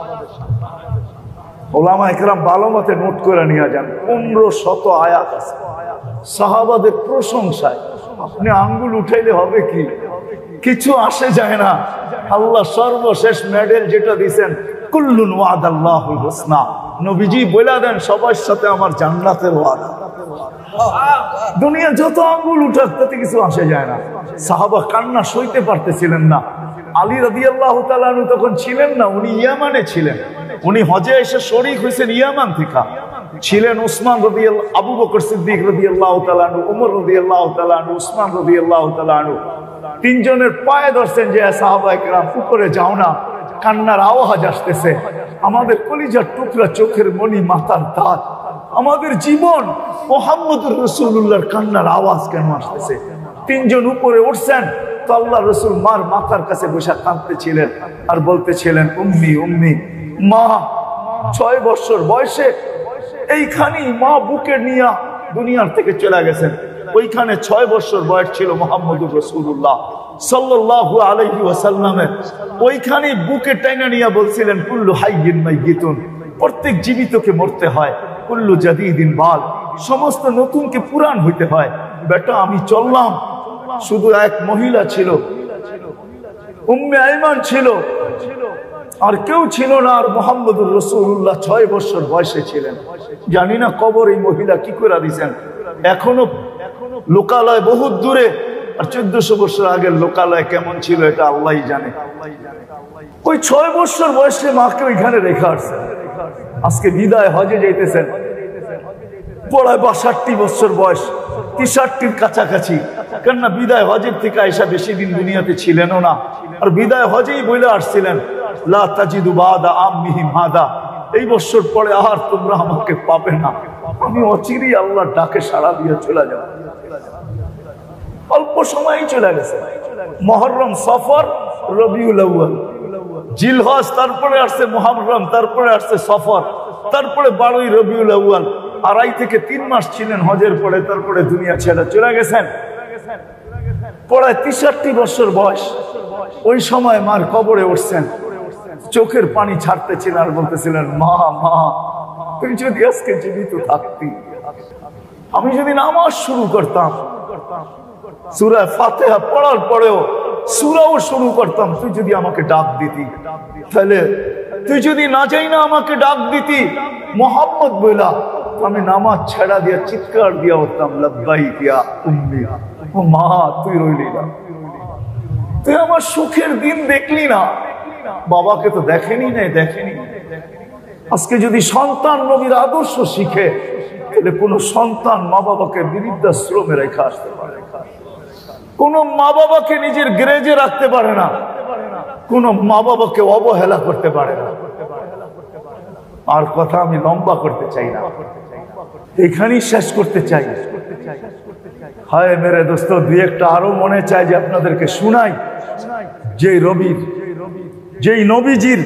ওলামা একরাম ভালো মতে নোট করে নিয়ে যান, 1500 আয়াত আছে সাহাবাদের প্রশংসায়। আপনি আঙ্গুল উঠাইলে হবে কি? কিছু আসে যায় না। আল্লাহ সর্বশেষ মেডেল যেটা দিচ্ছেন, কুল্লুন ওয়াদাল্লাহুল হুসনা, নবীজি বলে দেন সবার সাথে আমার জান্নাতের ওয়াদা। দুনিয়া যত আঙ্গুল উঠাক তাতে কিছু আসে যায় না। সাহাবা কান্না সইতে পারতেছিলেন না। আলী রাদিয়াল্লাহু তাআলা আনহু তখন ছিলেন না, উনি ইয়ামানে ছিলেন, উনি হজে এসে শরীক হয়েছেন ইয়ামান থেকে। ছিলেন উসমান রাদিয়াল্লাহু, আবু বকর সিদ্দিক রাদিয়াল্লাহু তাআলা আনহু, ওমর রাদিয়াল্লাহু তাআলা আনহু, উসমান রাদিয়াল্লাহু তাআলা আনহু। তিনজনের পায়ে ধরছেন যে সাহাবায়ে কেরাম উপরে যাও না, কান্নার আওয়াজ আসতেছে। আমাদের কলিজার টুকরা, চোখের মনি, মাথার দাঁত, আমাদের জীবন মুহাম্মদুর রাসূলুল্লাহর কান্নার আওয়াজ কেন আসতেছে? তিনজন উপরে উঠছেন তো আল্লাহ রসুল মার মাথার কাছে বসে কাঁদতেছিলেন আর বলতেছিলেন, উম্মি উম্মি। মা 6 বছর বয়সে এইখানেই মা বুকে নিয়ে দুনিয়ার থেকে চলে গেছেন। ওইখানে 6 বছর বয়স ছিল মুহাম্মদুর রাসূলুল্লাহ সাল্লাল্লাহু আলাইহি ওয়াসাল্লামের। ওইখানেই বুকে টাইনা নিয়ে বলছিলেন, কুল্লু হাইয়িন মাইয়িতুন, প্রত্যেক জীবিতকে মরতে হয়, কুল্লু জাদীদিন বাল, সমস্ত নতুনকে পুরান হইতে হয়। বেটা আমি চললাম, শুধু এক মহিলা ছিল, উম্মে আইমান ছিল, আর কেউ ছিল না। আর মুহাম্মদুর রাসূলুল্লাহ 6 বছর বয়সে ছিলেন। জানি না কবর এই মহিলা কি করে দিয়েছেন। এখনো লোকালয় বহুত দূরে, আর 1400 বছর আগের লোকালয় কেমন ছিল এটা আল্লাহই জানে। ওই 6 বছর বয়সে মাকে ওইখানে রেখে আসছেন। আজকে বিদায় হজে যাইতেছেন, পড়ায় 62 বছর বয়স, 63-র কাছাকাছি। কেননা বিদায় হজের থেকে আয়েশা বেশি দিন দুনিয়াতে ছিলেনও না, আর বিদায় হজেই বলে আসছিলেন, লা তাজিদু বাদা আম্মিহিম হাদা, এই বছর পরে আর তোমরা আমাকে পাবে না, আমি অচিরেই আল্লাহর ডাকে সাড়া দিয়ে চলে যাব। অল্প সময়ই চলে গেছে। মুহররম, সফর, রবিউল আউয়াল, জিলহজ, তারপরে আসছে মুহররম, তারপরে আসছে সফর, তারপরে 12ই রবিউল আউয়াল। 2.5 থেকে 3 মাস ছিলেন হজের পরে, তারপরে দুনিয়া ছেড়ে চলে গেছেন। পড়ায় 63 বছর বয়স। ওই সময় মার কবরে উঠছেন, চোখের পানি ছাড়তেছিলেন আর বলতেছিলেন, মা মা, তুমি যদি আজকে জীবিত থাকতি, আমি যদি নামাজ শুরু করতাম, সূরা ফাতিহা পড়ার পরেও সূরাও শুরু করতাম, তুই যদি আমাকে ডাক দিতি, তাহলে তুই যদি না চাই না আমাকে ডাক দিতি মুহাম্মদ বইলা, আমি নামাজ ছেড়া দিয়া চিৎকার দিয়া উঠতাম, লাব্বাইক ইয়া উম্মি। ও মা, তুই রইলি না, তুই আমার সুখের দিন দেখলি না, বাবাকে তো দেখেনি। আজকে যদি সন্তান নবীর আদর্শ শিখে, তাহলে কোন সন্তান মা বাবাকে বৃদ্ধাশ্রমে রেখে আসতে পারে, কোন মা বাবাকে নিজের গ্রেজে রাখতে পারে না, কোন মা বাবাকে অবহেলা করতে পারে না। আর কথা আমি লম্বা করতে চাই না, এখানেই শেষ করতে চাই। হায় মেরে দোস্ত, 2-1টা আরো মনে চাই যে আপনাদেরকে শুনাই, যেই নবীজির